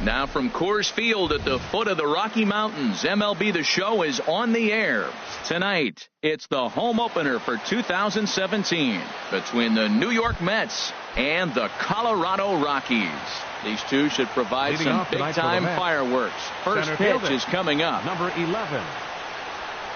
Now from Coors Field at the foot of the Rocky Mountains, MLB The Show is on the air. Tonight, it's the home opener for 2017 between the New York Mets and the Colorado Rockies. These two should provide some big-time fireworks. First pitch is coming up. Number 11.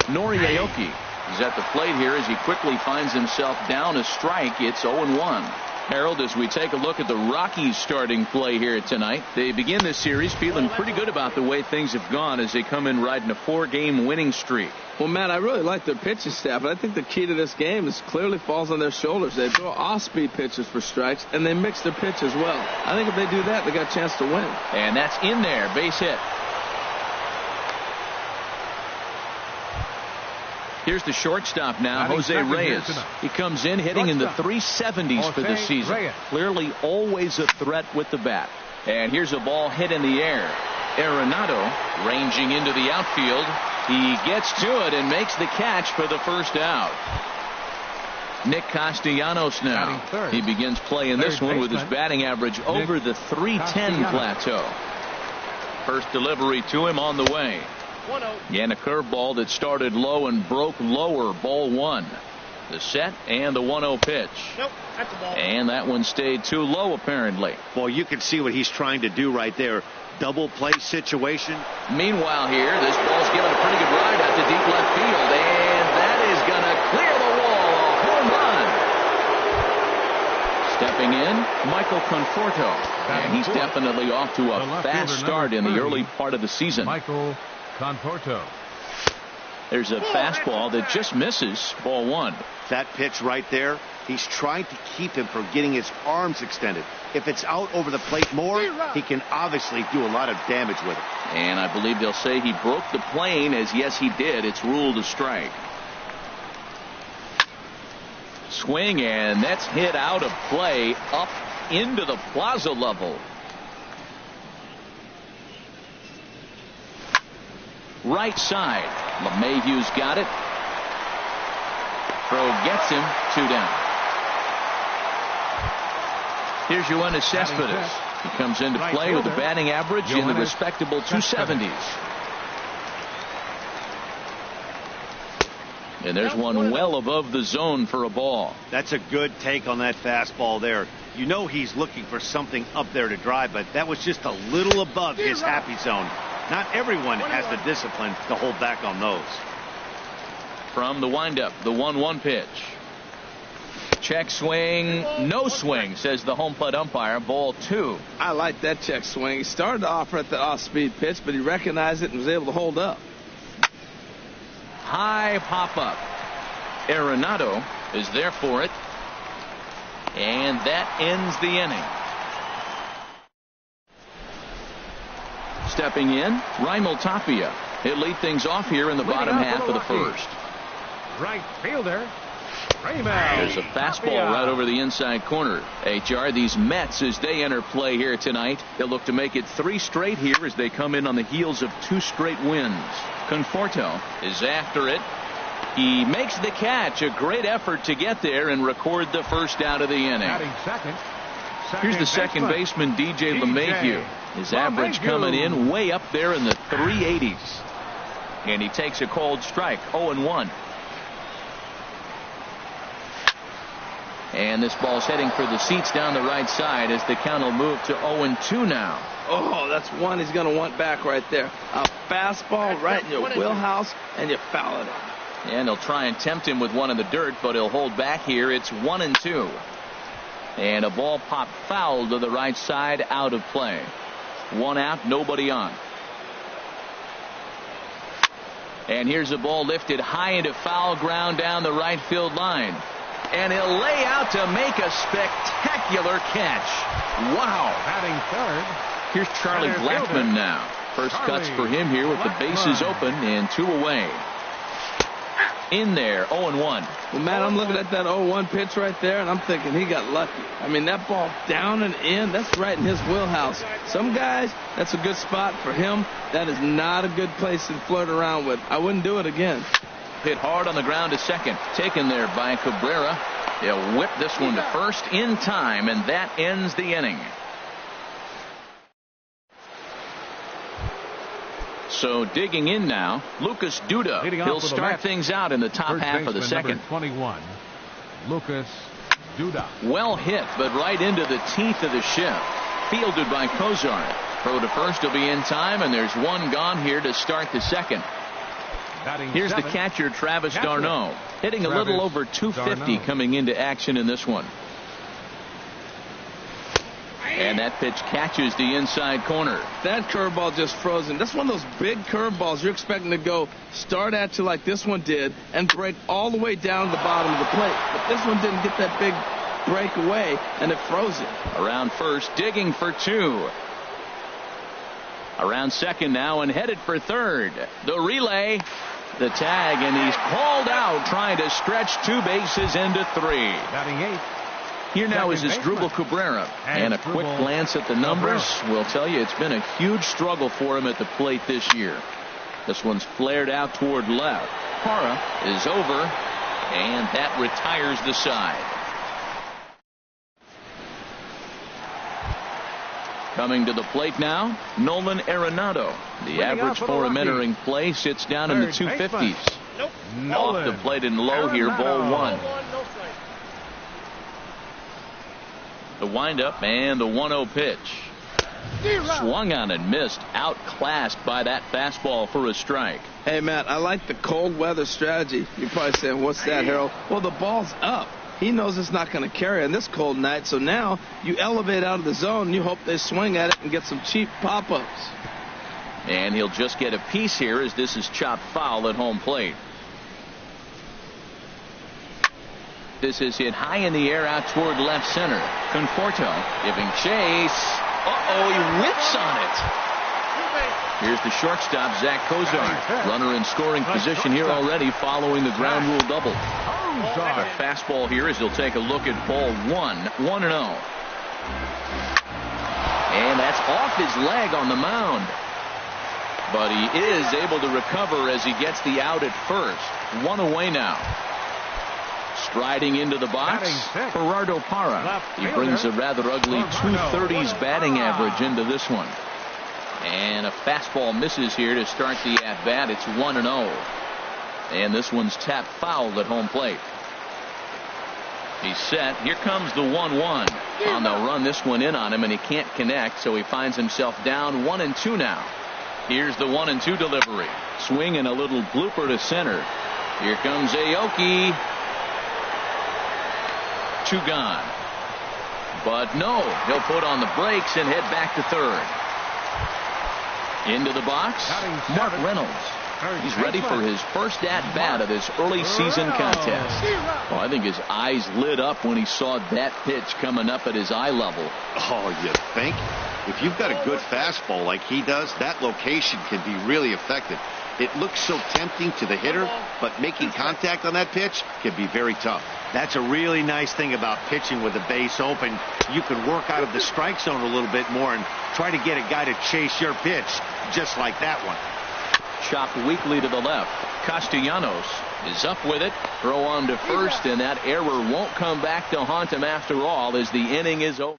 Nori Aoki is at the plate here as he quickly finds himself down a strike. It's 0-1. Harold, as we take a look at the Rockies starting play here tonight, they begin this series feeling pretty good about the way things have gone as they come in riding a 4-game winning streak. Well, Matt, I really like their pitching staff, but I think the key to this game is clearly falls on their shoulders. They throw off-speed pitches for strikes, and they mix their pitch as well. I think if they do that, they got a chance to win. And that's in there, base hit. Here's the shortstop now, Jose Reyes. He comes in hitting in the 370s for the season. Clearly always a threat with the bat. And here's a ball hit in the air. Arenado ranging into the outfield. He gets to it and makes the catch for the first out. Nick Castellanos now. He begins play in this one with his batting average over the 310 plateau. First delivery to him on the way. And a curveball that started low and broke lower. Ball one. The set and the 1-0 pitch. Nope, that's a ball. And that one stayed too low apparently. Well, you can see what he's trying to do right there. Double play situation. Meanwhile here, this ball's given a pretty good ride out to deep left field. And that is going to clear the wall. A home run. Stepping in, Michael Conforto. And he's definitely off to a fast start in the early part of the season. Michael Conforto. There's a fastball that just misses. Ball one. That pitch right there, he's trying to keep him from getting his arms extended. If it's out over the plate more, he can obviously do a lot of damage with it. And I believe they'll say he broke the plane, as yes he did. It's ruled a strike. Swing, and that's hit out of play up into the plaza level. Right side. LeMahieu's got it. Throw gets him. 2 down. Here's Yoenis Cespedes. He comes into play with a batting average in the respectable 270s. And there's one well above the zone for a ball. That's a good take on that fastball there. You know he's looking for something up there to drive, but that was just a little above his happy zone. Not everyone has the discipline to hold back on those. From the windup, the 1-1 pitch. Check swing, no swing, says the home plate umpire. Ball 2. I like that check swing. He started to offer at the off-speed pitch, but he recognized it and was able to hold up. High pop-up. Arenado is there for it. And that ends the inning. Stepping in, Raimel Tapia. He'll lead things off here in the bottom half of the first. Right fielder. There's a fastball right over the inside corner. HR, these Mets, as they enter play here tonight, they'll look to make it 3 straight here as they come in on the heels of 2 straight wins. Conforto is after it. He makes the catch. A great effort to get there and record the first out of the inning. Here's the second baseman, DJ LeMahieu. His average coming in way up there in the 380s. And he takes a cold strike. 0-1. And this ball's heading for the seats down the right side as the count will move to 0-2 now. Oh, that's one he's going to want back right there. A fastball right in your wheelhouse, and you foul it off. And he'll try and tempt him with one in the dirt, but he'll hold back here. It's 1-2. And a ball popped foul to the right side, out of play. 1 out, nobody on. And here's a ball lifted high into foul ground down the right field line. And he'll lay out to make a spectacular catch. Wow. Batting third. Here's Charlie Blackmon now. First cuts for him here with the bases open and 2 away. In there, 0-1. Well, Matt, I'm looking at that 0-1 pitch right there, and I'm thinking he got lucky. I mean, that ball down and in, that's right in his wheelhouse. Some guys, that's a good spot. For him, that is not a good place to flirt around with. I wouldn't do it again. Hit hard on the ground to second. Taken there by Cabrera. They'll whip this one to first in time, and that ends the inning. So digging in now, Lucas Duda. He'll start things out in the top half of the second. 21, Lucas Duda. Well hit, but right into the teeth of the shift. Fielded by Kozar. Throw to first will be in time, and there's one gone here to start the second. Here's the catcher, Travis d'Arnaud, hitting a little over 250 coming into action in this one. And that pitch catches the inside corner. That curveball just frozen. That's one of those big curveballs you're expecting to go start at you like this one did and break all the way down to the bottom of the plate. But this one didn't get that big break away, and it froze it. Around first, digging for two. Around second now and headed for third. The relay, the tag, and he's called out trying to stretch two bases into three. Batting eighth. Here now is Asdrubal Cabrera, and a quick glance at the numbers will tell you it's been a huge struggle for him at the plate this year. This one's flared out toward left. Parra is over, and that retires the side. Coming to the plate now, Nolan Arenado. The average for him entering play sits down in the 250s. Off the plate and low here, ball one. The windup and the 1-0 pitch. Swung on and missed, outclassed by that fastball for a strike. Hey, Matt, I like the cold weather strategy. You're probably saying, what's that, Harold? Well, the ball's up. He knows it's not going to carry on this cold night, so now you elevate out of the zone and you hope they swing at it and get some cheap pop-ups. And he'll just get a piece here as this is chopped foul at home plate. This is hit high in the air out toward left center. Conforto giving chase. He whips on it. Here's the shortstop, Zach Kozar. Runner in scoring position here already following the ground rule double. A fastball here as he'll take a look at ball one. 1-0. And that's off his leg on the mound. But he is able to recover as he gets the out at first. One away now. Striding into the box, Gerardo Parra. He brings a rather ugly 230s batting average into this one. And a fastball misses here to start the at-bat. It's 1-0. And this one's tapped foul at home plate. He's set. Here comes the 1-1. On the run, this one in on him, and he can't connect, so he finds himself down 1-2 now. Here's the 1-2 delivery. Swing and a little blooper to center. Here comes Aoki. Two gone. But no, he'll put on the brakes and head back to third. Into the box, Mark Reynolds. He's ready for his first at-bat of this early season contest. Well, I think his eyes lit up when he saw that pitch coming up at his eye level. Oh, you think? If you've got a good fastball like he does, that location can be really effective. It looks so tempting to the hitter, but making contact on that pitch can be very tough. That's a really nice thing about pitching with the base open. You can work out of the strike zone a little bit more and try to get a guy to chase your pitch, just like that one. Chopped weakly to the left. Castellanos is up with it. Throw on to first, and that error won't come back to haunt him after all as the inning is over.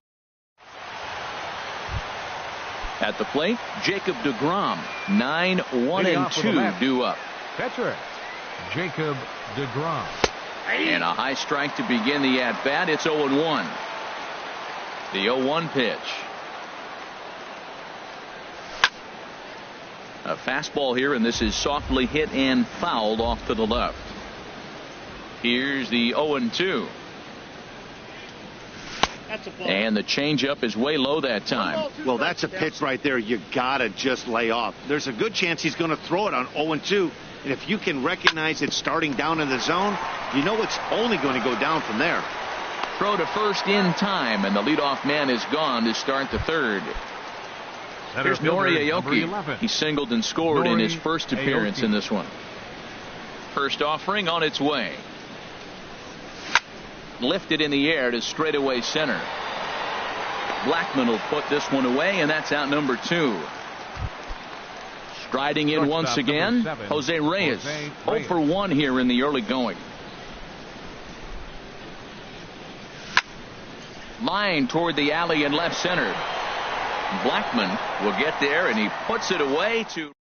At the plate, Jacob deGrom. 9-1-2 due up. Catcher, Jacob deGrom. And a high strike to begin the at-bat. It's 0-1. The 0-1 pitch. A fastball here, and this is softly hit and fouled off to the left. Here's the 0-2. And the changeup is way low that time. Well, that's a pitch right there you gotta just lay off. There's a good chance he's going to throw it on 0-2. And if you can recognize it starting down in the zone, you know it's only going to go down from there. Throw to first in time, and the leadoff man is gone to start the third. Here's Nori Aoki. He singled and scored in his first appearance in this one. First offering on its way. Lifted in the air to straightaway center. Blackman will put this one away, and that's out number 2. Striding in once again, Jose Reyes. 0 for 1 here in the early going. Line toward the alley in left center. Blackman will get there, and he puts it away to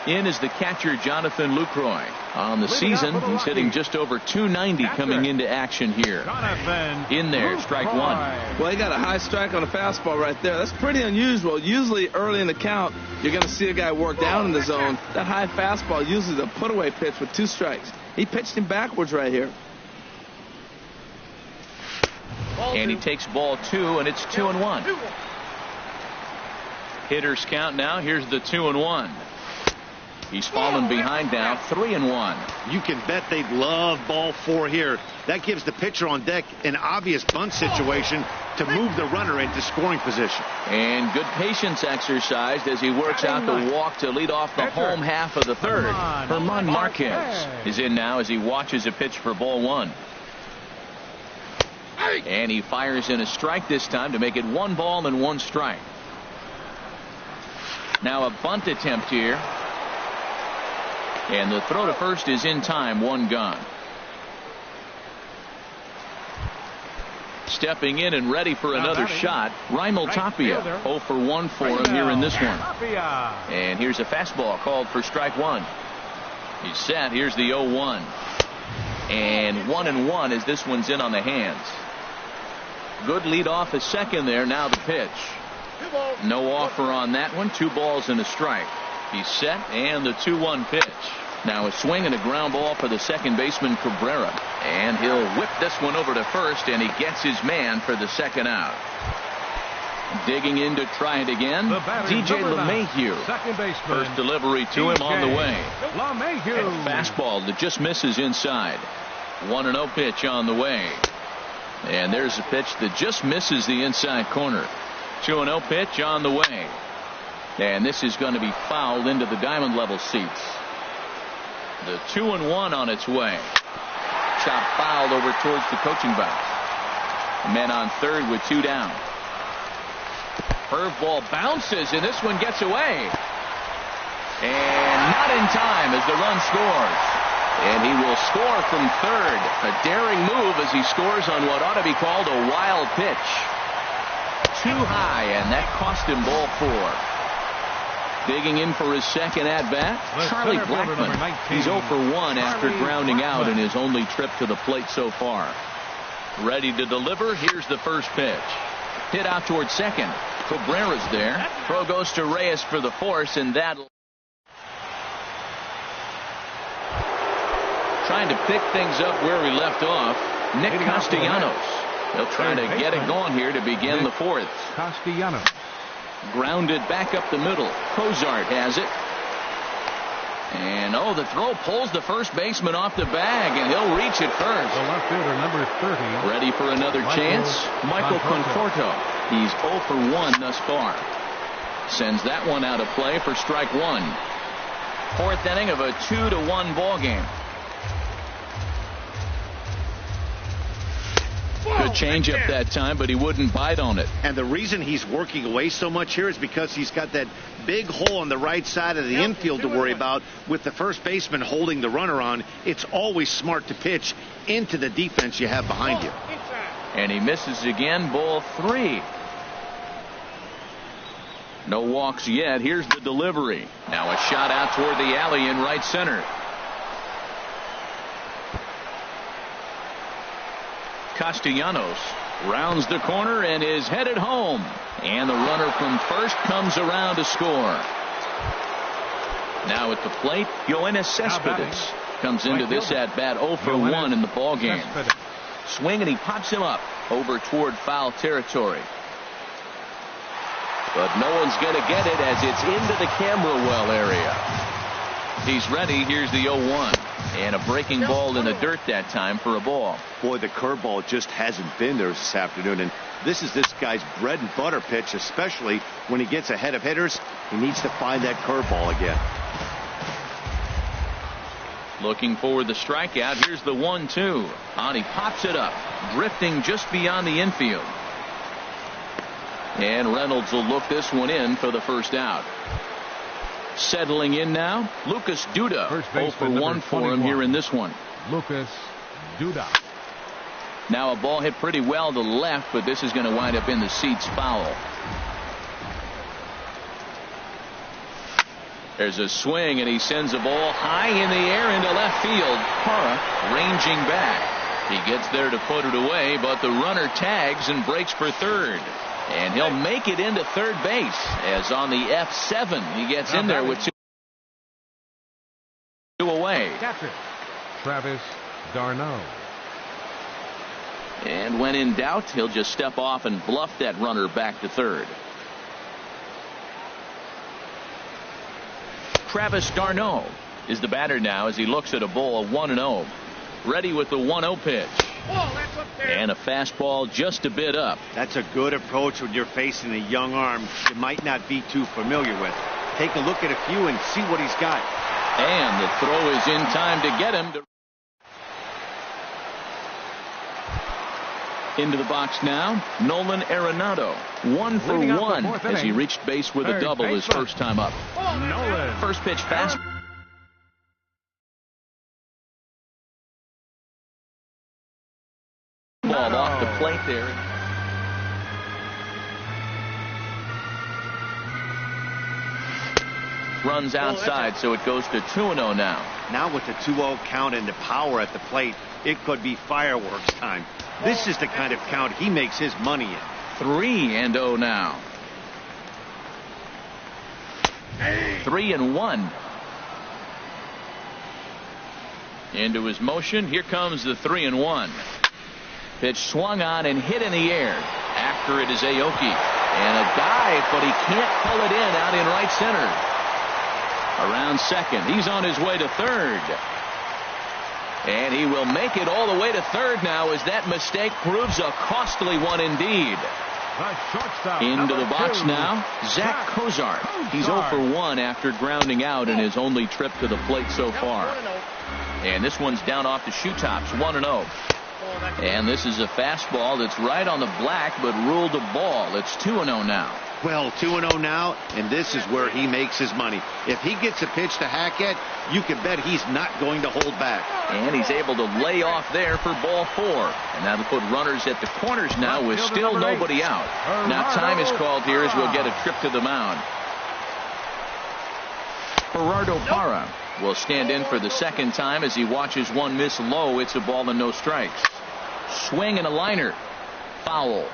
In is the catcher, Jonathan Lucroy. On the season, he's hitting just over 290 coming into action here. In there, strike one. Well, he got a high strike on a fastball right there. That's pretty unusual. Usually early in the count, you're going to see a guy work down in the zone. That high fastball usually is a put-away pitch with 2 strikes. He pitched him backwards right here. And he takes ball 2, and it's 2-1. Hitters count now. Here's the 2-1. He's fallen behind now, 3-1. You can bet they'd love ball 4 here. That gives the pitcher on deck an obvious bunt situation to move the runner into scoring position. And good patience exercised as he works out the walk to lead off the home half of the third. Herman Marquez is in now as he watches a pitch for ball 1. And he fires in a strike this time to make it 1 ball and 1 strike. Now a bunt attempt here. And the throw to first is in time, 1 gone. Stepping in and ready for another shot, Raimel Tapia. 0 for 1 for him here in this one. And here's a fastball called for strike 1. He's set. Here's the 0-1. And 1-1 as this one's in on the hands. Good lead off a second there. Now the pitch. No offer on that one. 2 balls and a strike. He's set, and the 2-1 pitch. Now a swing and a ground ball for the second baseman, Cabrera. And he'll whip this one over to first, and he gets his man for the second out. Digging in to try it again, DJ LeMahieu. First delivery to him on the way. And fastball that just misses inside. 1-0 pitch on the way. And there's a pitch that just misses the inside corner. 2-0 pitch on the way. And this is going to be fouled into the diamond level seats. The 2-1 on its way. Chop fouled over towards the coaching box. Men on third with 2 down. Curveball bounces, and this one gets away. And not in time as the run scores. And he will score from third. A daring move as he scores on what ought to be called a wild pitch. Too high, and that cost him ball 4. Digging in for his second at-bat, Charlie Blackmon. He's 0 for 1 after grounding out in his only trip to the plate so far. Ready to deliver. Here's the first pitch. Hit out towards second. Cabrera's there. Throw goes to Reyes for the force, and that... Trying to pick things up where we left off, Nick Castellanos. They'll try to get it going here to begin the 4th. Castellanos. Grounded back up the middle. Cozart has it. And the throw pulls the first baseman off the bag, and he'll reach it first. The left fielder, number 30. Ready for another chance? Michael Conforto. He's 0 for 1 thus far. Sends that one out of play for strike 1. 4th inning of a 2-1 ball game. Good changeup that time, but he wouldn't bite on it. And the reason he's working away so much here is because he's got that big hole on the right side of the infield to worry about with the first baseman holding the runner on. It's always smart to pitch into the defense you have behind you. And he misses again, ball 3. No walks yet. Here's the delivery. Now a shot out toward the alley in right center. Castellanos rounds the corner and is headed home. And the runner from first comes around to score. Now at the plate, Yoenis Cespedes comes into this at-bat 0 for 1 in the ballgame. Swing, and he pops him up over toward foul territory. But no one's going to get it as it's into the camera well area. He's ready. Here's the 0-1. And a breaking ball in the dirt that time for a ball. Boy, the curveball just hasn't been there this afternoon. And this is this guy's bread and butter pitch, especially when he gets ahead of hitters. He needs to find that curveball again. Looking for the strikeout. Here's the 1-2. And he pops it up, drifting just beyond the infield. And Reynolds will look this one in for the first out. Settling in now, Lucas Duda. 0 for 1 for him here in this one. Lucas Duda. Now a ball hit pretty well to left, but this is going to wind up in the seats foul. There's a swing, and he sends a ball high in the air into left field. Parra ranging back. He gets there to put it away, but the runner tags and breaks for third. And he'll make it into third base, as on the F7 he gets in there with two away. Catcher, Travis d'Arnaud. And when in doubt, he'll just step off and bluff that runner back to third. Travis d'Arnaud is the batter now as he looks at a ball 1-0. Ready with the 1-0 pitch. And a fastball just a bit up. That's a good approach when you're facing a young arm you might not be too familiar with. Take a look at a few and see what he's got. And the throw is in time to get him. Into the box now, Nolan Arenado. 1 for 1 as he reached base with a double his first time up. First pitch fastball. Ball off the plate there. Runs outside, so it goes to 2-0 now. Now with the 2-0 count and the power at the plate, it could be fireworks time. This is the kind of count he makes his money in. 3-0 now. 3-1. Into his motion. Here comes the 3-1. Pitch swung on and hit in the air. After it is Aoki. And a dive, but he can't pull it in out in right center. Around second. He's on his way to third. And he will make it all the way to third now as that mistake proves a costly one indeed. Into the box now, Zach Cozart. He's 0 for 1 after grounding out in his only trip to the plate so far. And this one's down off the shoe tops, 1-0. And this is a fastball that's right on the black but ruled a ball. It's 2-0 now. Well, 2-0 now, and this is where he makes his money. If he gets a pitch to hack at, you can bet he's not going to hold back. And he's able to lay off there for ball 4. And that'll put runners at the corners now with still nobody out. Now time is called here as we'll get a trip to the mound. Gerardo Parra will stand in for the second time as he watches one miss low. It's a ball and no strikes. Swing and a liner. Foul.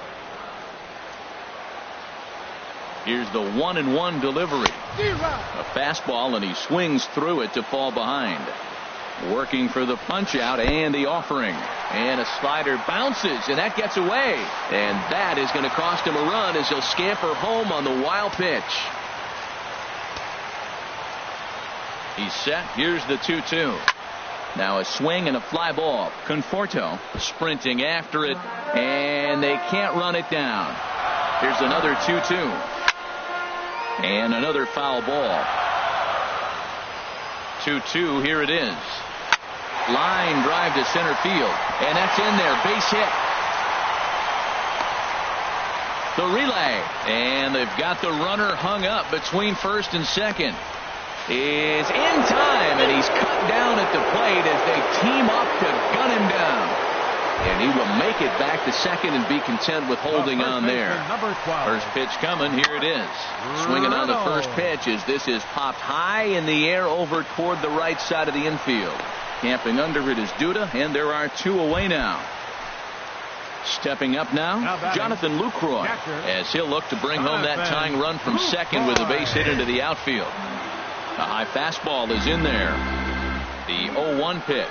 Here's the 1-1 delivery. A fastball, and he swings through it to fall behind. Working for the punch out and the offering. And a slider bounces, and that gets away. And that is going to cost him a run as he'll scamper home on the wild pitch. He's set. Here's the 2-2. Now a swing and a fly ball. Conforto sprinting after it, and they can't run it down. Here's another 2-2. And another foul ball. 2-2, here it is. Line drive to center field. And that's in there. Base hit. The relay. And they've got the runner hung up between first and second. Is in time, and he's cut down at the plate as they team up to gun him down. And he will make it back to second and be content with holding on there. First pitch coming. Here it is. Swinging on the first pitch as this is popped high in the air over toward the right side of the infield. Camping under it is Duda, and there are 2 away now. Stepping up now, Jonathan Lucroy, as he'll look to bring home that tying run from second with a base hit into the outfield. A high fastball is in there. The 0-1 pitch.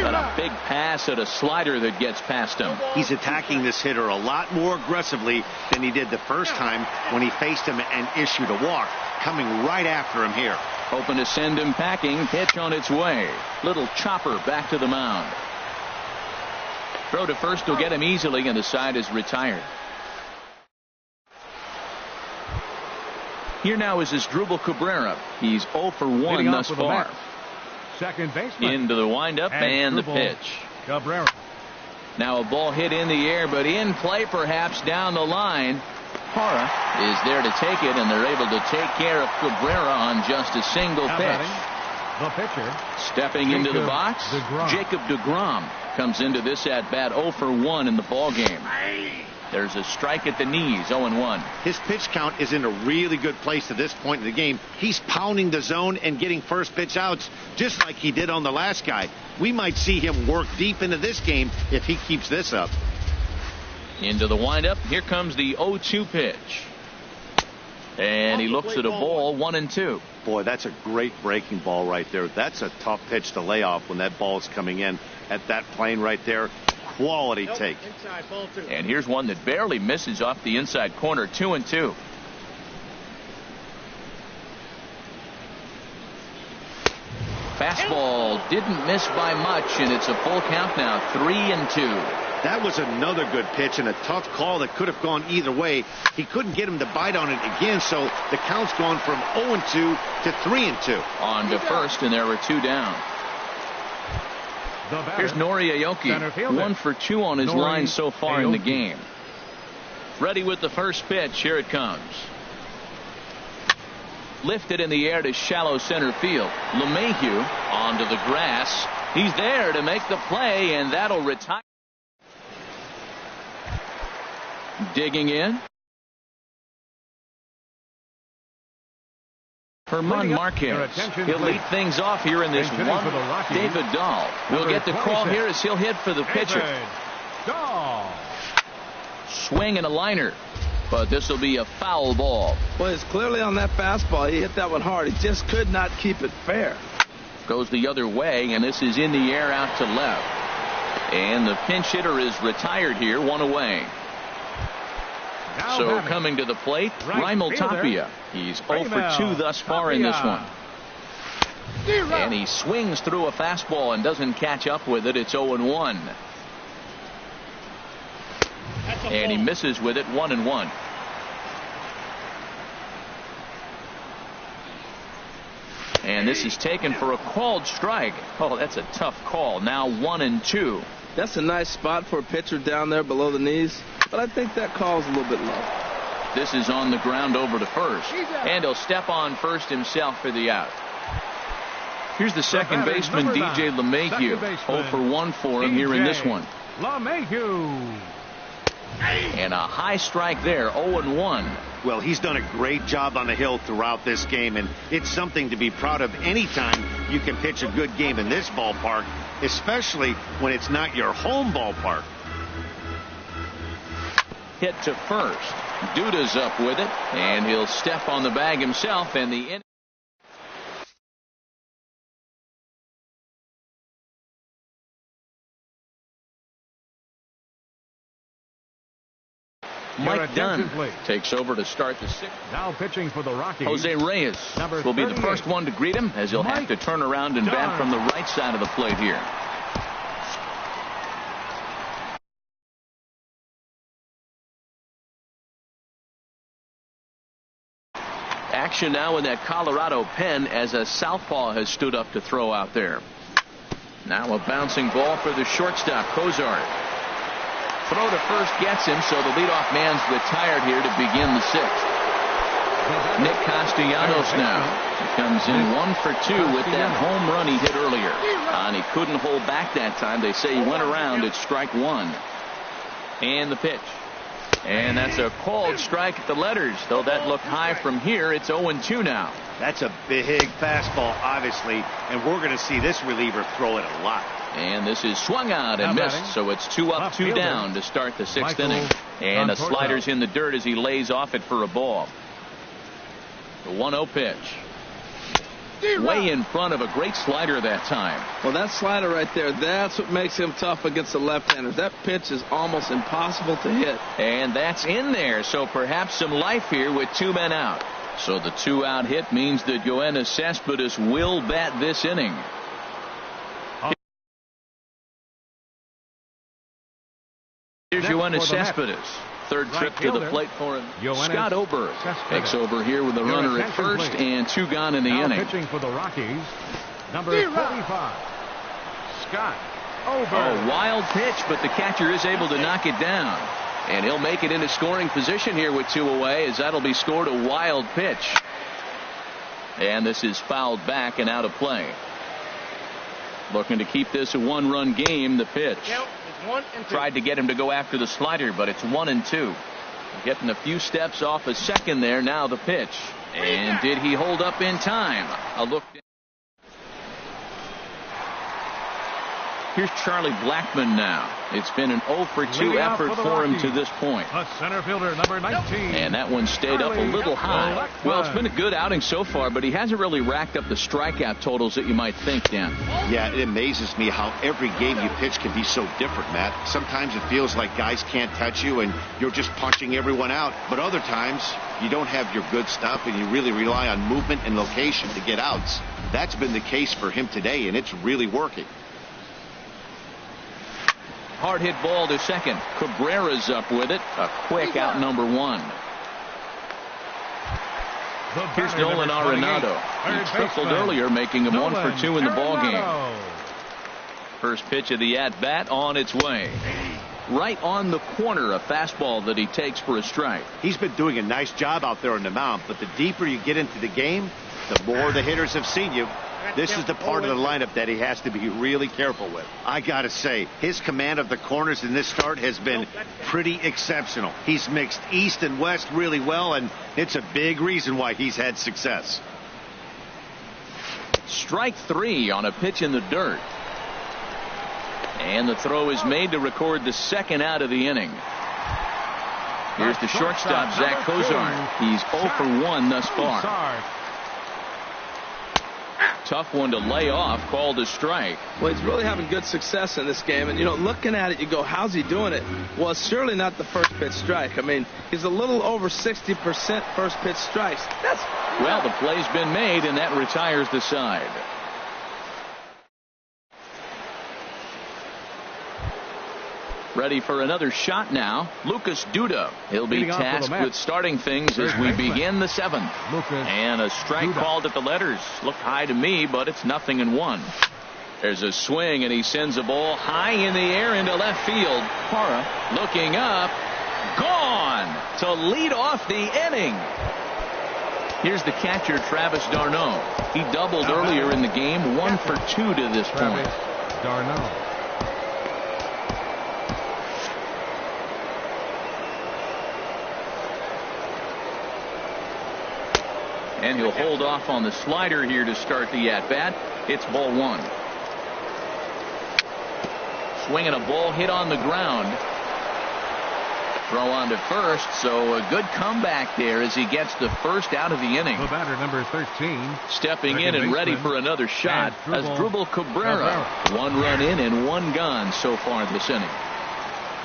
But a big pass at a slider that gets past him. He's attacking this hitter a lot more aggressively than he did the first time when he faced him and issued a walk. Coming right after him here. Hoping to send him packing. Pitch on its way. Little chopper back to the mound. Throw to first will get him easily, and the side is retired. Here now is Asdrubal Cabrera. He's 0 for 1 thus far. Second baseman. Into the windup and the pitch. Cabrera. Now a ball hit in the air, but in play perhaps down the line. Parra is there to take it, and they're able to take care of Cabrera on just a single pitch. The pitcher. Stepping into the box, Jacob deGrom comes into this at bat 0 for 1 in the ball game. There's a strike at the knees, 0-1. His pitch count is in a really good place at this point in the game. He's pounding the zone and getting first pitch outs just like he did on the last guy. We might see him work deep into this game if he keeps this up. Into the windup. Here comes the 0-2 pitch. And he looks at a ball, 1-2. Boy, that's a great breaking ball right there. That's a tough pitch to lay off when that ball is coming in at that plane right there. Quality take. And here's one that barely misses off the inside corner, 2-2. Fastball didn't miss by much, and it's a full count now, 3-2. That was another good pitch and a tough call that could have gone either way. He couldn't get him to bite on it again, so the count's gone from 0-2 to 3-2. On to first, and there were 2 down. Here's Nori Aoki, 1 for 2 on his line so far in the game. Ready with the first pitch. Here it comes. Lifted in the air to shallow center field. LeMahieu onto the grass. He's there to make the play, and that'll retire. Digging in. Herman Marquez. He'll lead things off here in this one. David Dahl will get the call here as he'll hit for the pitcher. Swing and a liner, but this will be a foul ball. Well, it's clearly on that fastball. He hit that one hard. He just could not keep it fair. Goes the other way, and this is in the air out to left. And the pinch hitter is retired here, 1 away. So coming to the plate, Raimel Tapia. He's 0 for 2 thus far in this one. And he swings through a fastball and doesn't catch up with it. It's 0-1. And he misses with it, 1-1. And this is taken for a called strike. Oh, that's a tough call. Now 1-2. That's a nice spot for a pitcher down there below the knees, but I think that call's a little bit low. This is on the ground over to first, and he'll step on first himself for the out. Here's the second baseman, DJ LeMahieu. 0 for 1 for him here in this one. And a high strike there, 0-1. Well, he's done a great job on the hill throughout this game, and it's something to be proud of anytime you can pitch a good game in this ballpark, especially when it's not your home ballpark. Hit to first. Duda's up with it, and he'll step on the bag himself, and the inning. Mike Dunn takes over to start the 6th. Now pitching for the Rockies. Jose Reyes will be the first one to greet him, as he'll have to turn around and bat from the right side of the plate here. Action now in that Colorado pen as a southpaw has stood up to throw out there. Now a bouncing ball for the shortstop, Cozart. Throw to first gets him, so the leadoff man's retired here to begin the 6th. Nick Castellanos now. He comes in 1 for 2 with that home run he hit earlier. And he couldn't hold back that time. They say he went around at strike 1. And the pitch. And that's a called strike at the letters. Though that looked high from here, it's 0-2 now. That's a big fastball, obviously, and we're going to see this reliever throw it a lot. And this is swung out and missed, so it's 2 up, 2 down to start the 6th inning. And a slider's in the dirt as he lays off it for a ball. The 1-0 pitch. Way in front of a great slider that time. Well, that slider right there, that's what makes him tough against the left-handers. That pitch is almost impossible to hit. And that's in there, so perhaps some life here with 2 men out. So the 2-out hit means that Yoenis Cespedes will bat this inning. Here's Yoenis Cespedes. Third trip to the plate for him. Scott Oberg takes over here with a runner at first and 2 gone in the inning. Pitching for the Rockies, number 45, Scott Oberg. A wild pitch, but the catcher is able to knock it down. And he'll make it into scoring position here with 2 away, as that'll be scored a wild pitch. And this is fouled back and out of play. Looking to keep this a 1-run game. The pitch. Tried to get him to go after the slider, but it's 1-2. Getting a few steps off a second there. Now the pitch. And did he hold up in time? A look. Here's Charlie Blackmon now. It's been an 0 for 2 effort for him to this point. A center fielder, number 19. And that one stayed up a little high. Well, it's been a good outing so far, but he hasn't really racked up the strikeout totals that you might think, Dan. Yeah, it amazes me how every game you pitch can be so different, Matt. Sometimes it feels like guys can't touch you and you're just punching everyone out. But other times, you don't have your good stuff and you really rely on movement and location to get outs. That's been the case for him today, and it's really working. Hard hit ball to second. Cabrera's up with it. A quick out, number 1. Here's Nolan Arenado. He tripled earlier, making him 1 for 2 in the ballgame. First pitch of the at-bat on its way. Right on the corner, a fastball that he takes for a strike. He's been doing a nice job out there on the mound, but the deeper you get into the game, the more the hitters have seen you. This is the part of the lineup that he has to be really careful with. I gotta say, his command of the corners in this start has been pretty exceptional. He's mixed east and west really well, and it's a big reason why he's had success. Strike 3 on a pitch in the dirt. And the throw is made to record the second out of the inning. Here's the shortstop, Zach Cozart. He's 0 for 1 thus far. Tough one to lay off, called a strike. Well, he's really having good success in this game. And, looking at it, you go, how's he doing it? Well, it's surely not the first pitch strike. I mean, he's a little over 60% first pitch strikes. Well, the play's been made, and that retires the side. Ready for another shot now. Lucas Duda. He'll be tasked with starting things as we begin the 7th. And a strike called at the letters. Looked high to me, but it's 0-1. There's a swing, and he sends a ball high in the air into left field. Parra looking up. Gone to lead off the inning. Here's the catcher, Travis d'Arnaud. He doubled earlier in the game. 1 for 2 to this point. d'Arnaud. And he'll hold off on the slider here to start the at-bat. It's ball 1. Swinging a ball hit on the ground. Throw on to first, so a good comeback there as he gets the first out of the inning. The batter, number 13. Stepping in and ready for another shot as Drupal Cabrera. 1 run in and 1 gone so far this inning.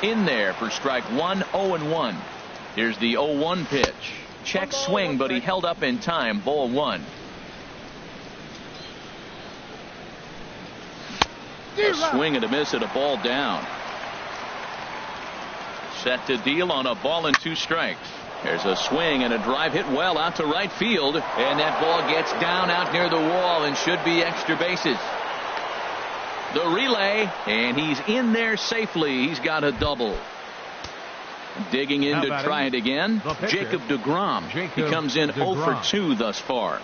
In there for strike 1, 0-1. Here's the 0-1 pitch. Check swing, but he held up in time. Ball 1. A swing and a miss at a ball down. Set to deal on a ball and 2 strikes. There's a swing and a drive hit well out to right field, and that ball gets down out near the wall and should be extra bases. The relay, and he's in there safely. He's got a double. Digging in to try it again, Jacob deGrom. He comes in 0 for 2 thus far.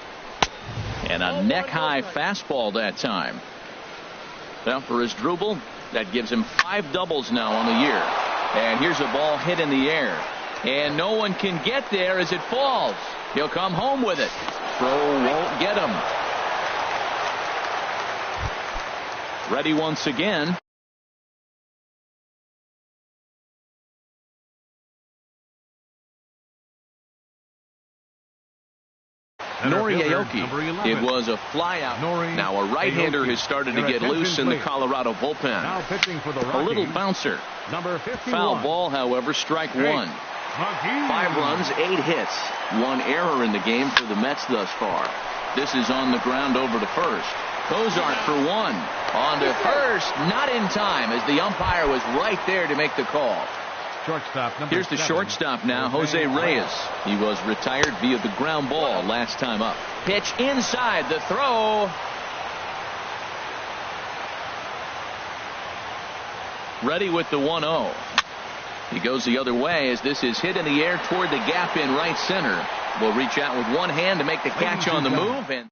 And a neck-high fastball that time. Well, for his Drupal, that gives him 5 doubles now on the year. And here's a ball hit in the air. And no one can get there as it falls. He'll come home with it. Throw won't get him. Ready once again. Nori Aoki. It was a flyout. Now a right-hander has started to get loose in the Colorado bullpen. A little bouncer. Foul ball, however, strike 1. 5 runs, 8 hits. 1 error in the game for the Mets thus far. This is on the ground over to first. Cozart for 1. On to first, not in time as the umpire was right there to make the call. Here's the shortstop now, Jose Reyes. He was retired via the ground ball last time up. Pitch inside, the throw. Ready with the 1-0. He goes the other way as this is hit in the air toward the gap in right center. Will reach out with one hand to make the catch on the move. And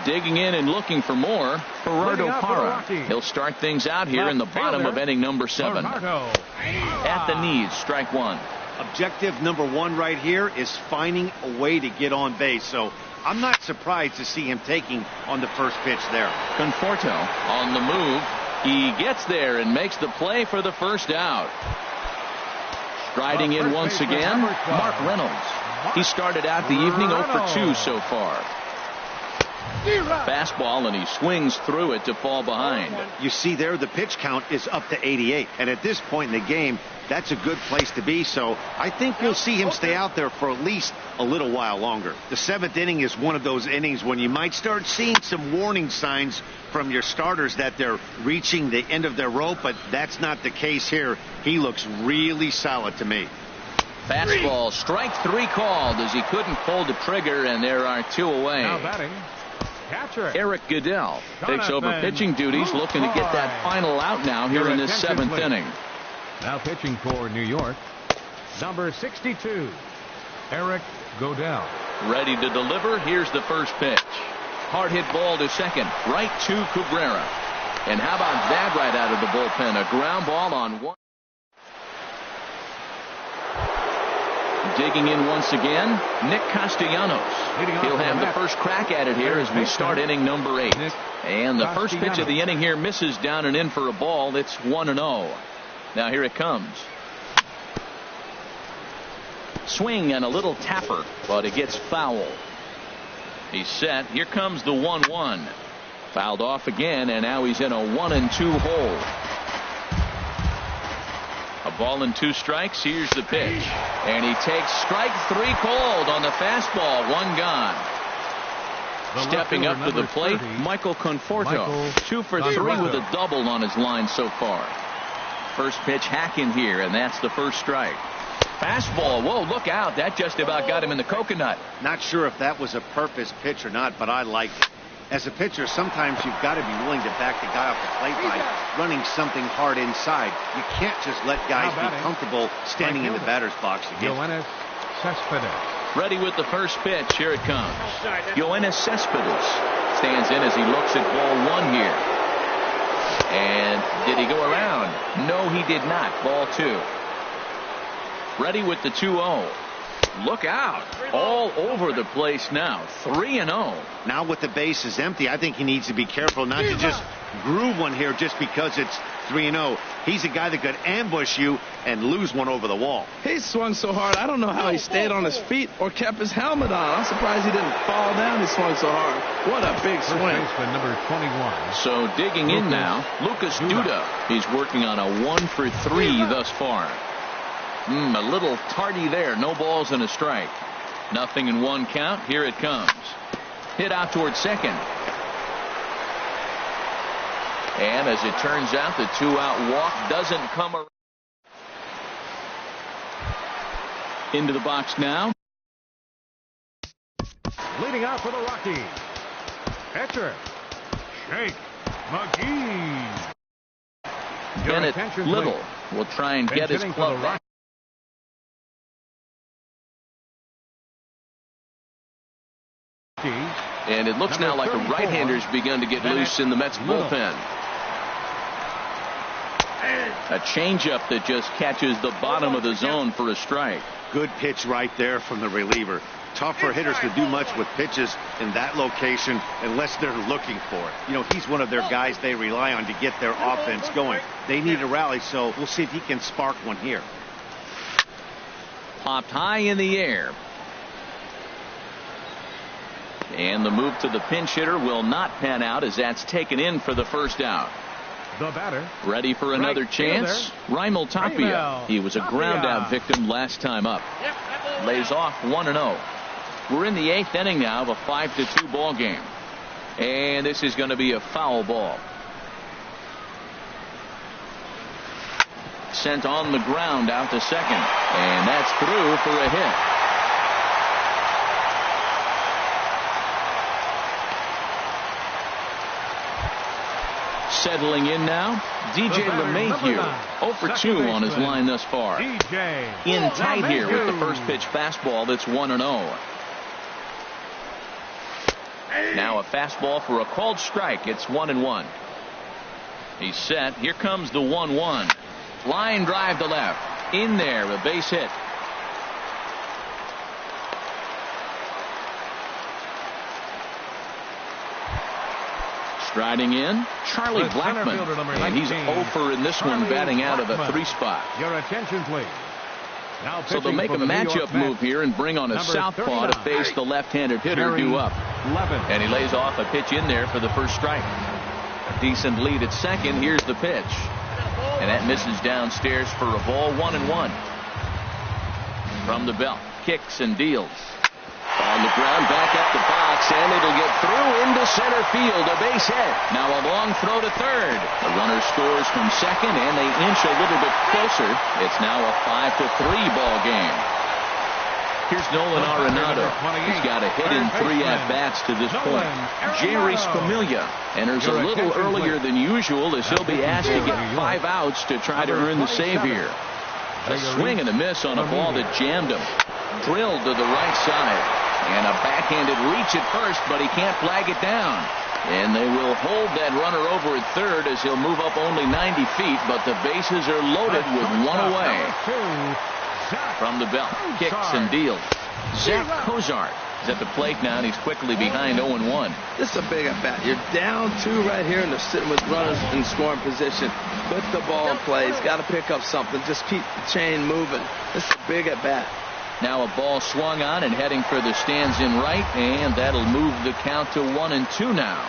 Digging in and looking for more, Gerardo Parra. He'll start things out here in the bottom of inning number 7. At the knees, strike 1. Objective number 1 right here is finding a way to get on base. So I'm not surprised to see him taking on the first pitch there. Conforto on the move. He gets there and makes the play for the first out. Striding in once again, Mark Reynolds. He started out the evening 0 for 2 so far. Fastball, and he swings through it to fall behind. You see there, the pitch count is up to 88. And at this point in the game, that's a good place to be. So I think we'll see him stay out there for at least a little while longer. The 7th inning is one of those innings when you might start seeing some warning signs from your starters that they're reaching the end of their rope, but that's not the case here. He looks really solid to me. Fastball, strike 3 called as he couldn't pull the trigger, and there are 2 away. Now batting, catcher Eric Goodell takes over pitching duties, looking to get that final out now here in this 7th inning. Now pitching for New York, number 62, Eric Goodell. Ready to deliver. Here's the first pitch. Hard hit ball to second, right to Cabrera. And how about that right out of the bullpen? A ground ball on 1. Digging in once again, Nick Castellanos. He'll have the first crack at it here as we start inning number 8. And the first pitch of the inning here misses down and in for a ball. It's 1-0. Now here it comes. Swing and a little tapper, but it gets foul. He's set. Here comes the 1-1. Fouled off again, and now he's in a 1-2 hole. A ball and 2 strikes. Here's the pitch. And he takes strike 3 called on the fastball. 1 gone. Stepping up to the plate, Michael Conforto. 2 for 3 with a double on his line so far. First pitch hack in here, and that's the first strike. Fastball. Whoa, look out. That just about got him in the coconut. Not sure if that was a purpose pitch or not, but I liked it. As a pitcher, sometimes you've got to be willing to back the guy off the plate by running something hard inside. You can't just let guys be comfortable standing in the batter's box against. Ready with the first pitch. Here it comes. Yoenis Cespedes stands in as he looks at ball 1 here. And did he go around? No, he did not. Ball 2. Ready with the 2-0. Look out. All over the place now. 3-0. Now with the bases empty, I think he needs to be careful not to just groove one here just because it's 3-0. He's a guy that could ambush you and lose one over the wall. He swung so hard, I don't know how he stayed on his feet or kept his helmet on. I'm surprised he didn't fall down. He swung so hard. What a big swing. Number 21. So digging in now, Lucas Duda. He's working on a 1 for 3 thus far. A little tardy there. No balls and a strike. Nothing in 1 count. Here it comes. Hit out towards second. And as it turns out, the 2-out walk doesn't come around. Into the box now. Leading out for the Rockies, pitcher Shake McGee. Bennett Little will try and get his club back. And it looks now like a right-hander's begun to get loose in the Mets bullpen. A changeup that just catches the bottom of the zone for a strike. Good pitch right there from the reliever. Tough for hitters to do much with pitches in that location unless they're looking for it. You know, he's one of their guys they rely on to get their offense going. They need a rally, so we'll see if he can spark one here. Popped high in the air. And the move to the pinch hitter will not pan out as that's taken in for the first out. The batter. Ready for another chance. Raimel Tapia. He was a ground out victim last time up. Lays off 1-0. We're in the 8th inning now of a 5-2 ball game. And this is going to be a foul ball. Sent on the ground out to second. And that's through for a hit. Settling in now, DJ LeMahieu, 0 for 2 on his line thus far. In tight here with the first pitch fastball that's 1-0. Now a fastball for a called strike. It's 1-1. He's set. Here comes the 1-1. Line drive to left. In there, a base hit. Striding in, Charlie Blackmon, and he's over in this one, batting out of the 3 spot. Your attention, please. So they'll make a matchup move here and bring on a southpaw to face the left-handed hitter due up. And he lays off a pitch in there for the first strike. A decent lead at second. Here's the pitch. And that misses downstairs for a ball. 1-1. From the belt, kicks and deals. On the ground, back up the box, and it'll get through into center field. A base hit. Now a long throw to third. The runner scores from second, and they inch a little bit closer. It's now a 5-3 ball game. Here's Nolan Arenado. He's got a hit in 3 at-bats to this point. Jerry Familia enters a little earlier than usual as he'll be asked to get 5 outs to try to earn the save here. A swing and a miss on a ball that jammed him. Drilled to the right side. And a backhanded reach at first, but he can't flag it down. And they will hold that runner over at third as he'll move up only 90 feet, but the bases are loaded with 1 away. From the belt, kicks and deals. Zach Cozart is at the plate now, and he's quickly behind 0-1. This is a big at-bat. You're down 2 right here, and they're sitting with runners in scoring position. Put the ball in play. He's got to pick up something. Just keep the chain moving. This is a big at-bat. Now a ball swung on and heading for the stands in right, and that'll move the count to 1-2 now.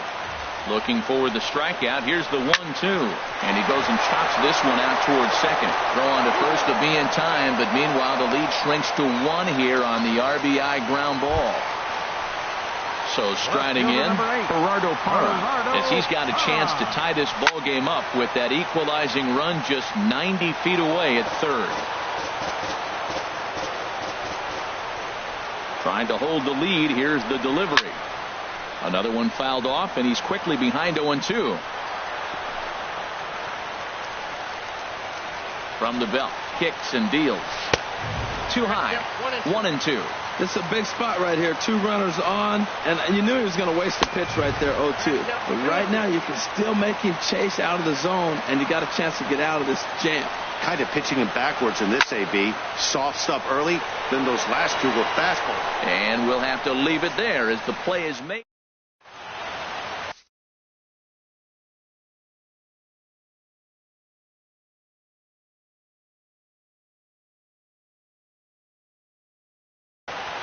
Looking for the strikeout. Here's the 1-2, and he goes and chops this one out towards second. Throw on to first to be in time, but meanwhile the lead shrinks to 1 here on the RBI ground ball. So striding in, Gerardo Parra, as he's got a chance to tie this ball game up with that equalizing run just 90 feet away at third. Trying to hold the lead. Here's the delivery. Another one fouled off, and he's quickly behind 0-2. From the belt, kicks and deals. Too high. 1-2. This is a big spot right here. 2 runners on, and you knew he was going to waste the pitch right there, 0-2. But right now you can still make him chase out of the zone, and you got a chance to get out of this jam. Kind of pitching him backwards in this AB. Soft stuff early, then those last 2 were fastball. And we'll have to leave it there as the play is made.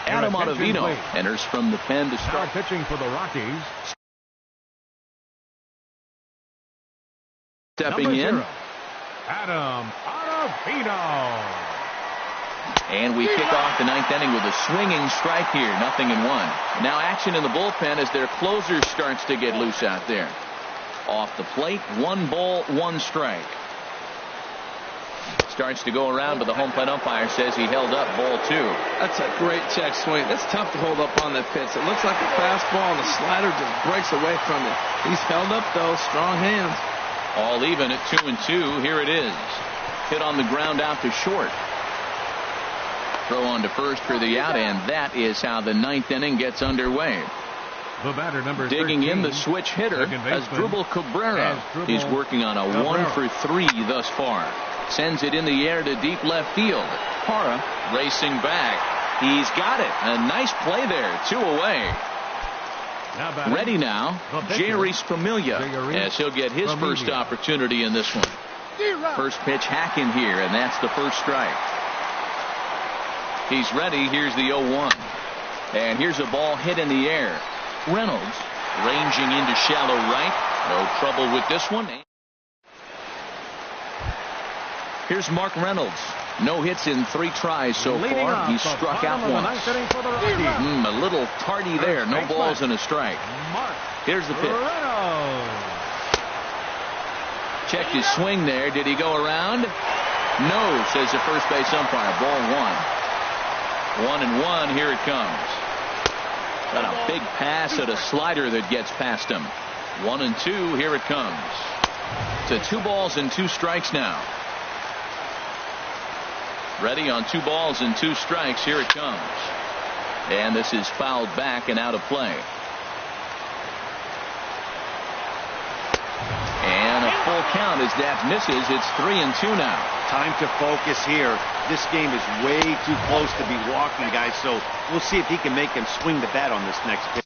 Adam Ottavino enters from the pen to start. Now pitching for the Rockies. Stepping in. Adam Ottavino. And we kick off the 9th inning with a swinging strike here. 0-1. Now action in the bullpen as their closer starts to get loose out there. Off the plate, 1 ball, 1 strike. Starts to go around, but the home plate umpire says he held up ball 2. That's a great check swing. That's tough to hold up on that pitch. It looks like a fastball, and the slider just breaks away from it. He's held up, though. Strong hands. All even at 2-2. Here it is. Hit on the ground out to short. Throw on to first for the out, and that is how the 9th inning gets underway. The batter, number Digging 13, in the switch hitter as Drupal Cabrera. He's working on a 1-for-3 thus far. Sends it in the air to deep left field. Parra racing back. He's got it. A nice play there. 2 away. Ready now, Jerry Familia, as he'll get his first opportunity in this one. First pitch hack in here, and that's the first strike. He's ready. Here's the 0-1. And here's a ball hit in the air. Reynolds ranging into shallow right. No trouble with this one. Here's Mark Reynolds. No hits in 3 tries so far. He's struck out once. A little tardy there. No balls and a strike. Here's the pitch. Checked his swing there. Did he go around? No, says the first base umpire. Ball 1. 1-1. Here it comes. Got a big pass at a slider that gets past him. 1-2. Here it comes. It's 2 balls and 2 strikes now. Ready on 2 balls and 2 strikes. Here it comes. And this is fouled back and out of play. full count as that misses. It's 3-2 now. Time to focus here. This game is way too close to be walking, guys, so we'll see if he can make him swing the bat on this next pitch.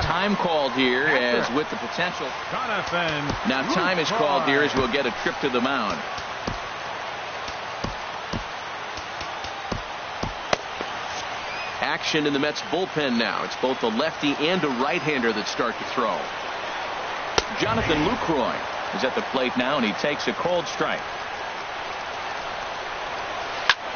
Time called here as with the potential. Now time is called here as we'll get a trip to the mound. Action in the Mets bullpen now. It's both a lefty and a right-hander that start to throw. Jonathan Lucroy is at the plate now, and he takes a cold strike.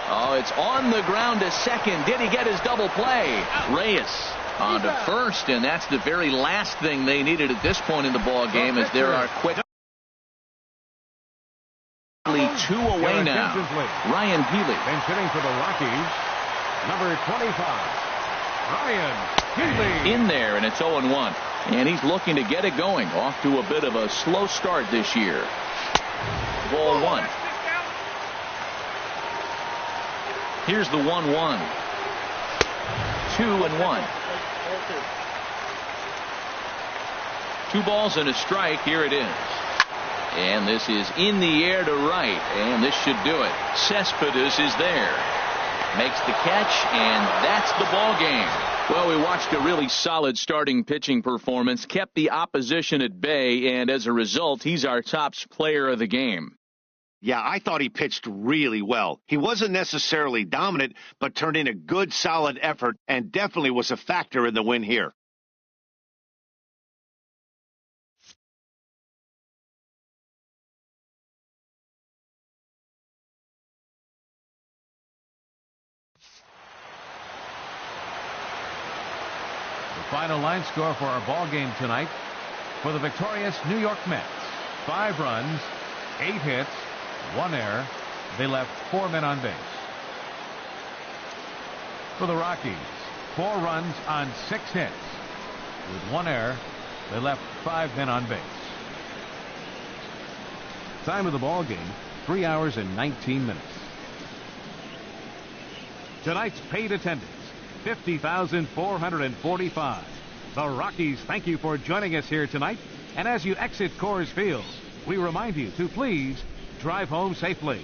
Oh, it's on the ground to second. Did he get his double play? Reyes on to first, and that's the very last thing they needed at this point in the ball game, as there are quickly 2 away now. Ryan Healy. And hitting for the Rockies, number 25, Ryan Healy. In there, and it's 0-1. And he's looking to get it going. Off to a bit of a slow start this year. Ball 1. Here's the 1-1. 2-1. 2 balls and a strike. Here it is. And this is in the air to right. And this should do it. Cespedes is there. Makes the catch, and that's the ball game. Well, we watched a really solid starting pitching performance, kept the opposition at bay, and as a result, he's our top player of the game. Yeah, I thought he pitched really well. He wasn't necessarily dominant, but turned in a good, solid effort and definitely was a factor in the win here. Final line score for our ball game tonight for the victorious New York Mets: 5 runs, 8 hits, 1 error. They left 4 men on base. For the Rockies, 4 runs on 6 hits. With 1 error, they left 5 men on base. Time of the ball game, 3 hours and 19 minutes. Tonight's paid attendance, 50,445. The Rockies thank you for joining us here tonight. And as you exit Coors Field, we remind you to please drive home safely.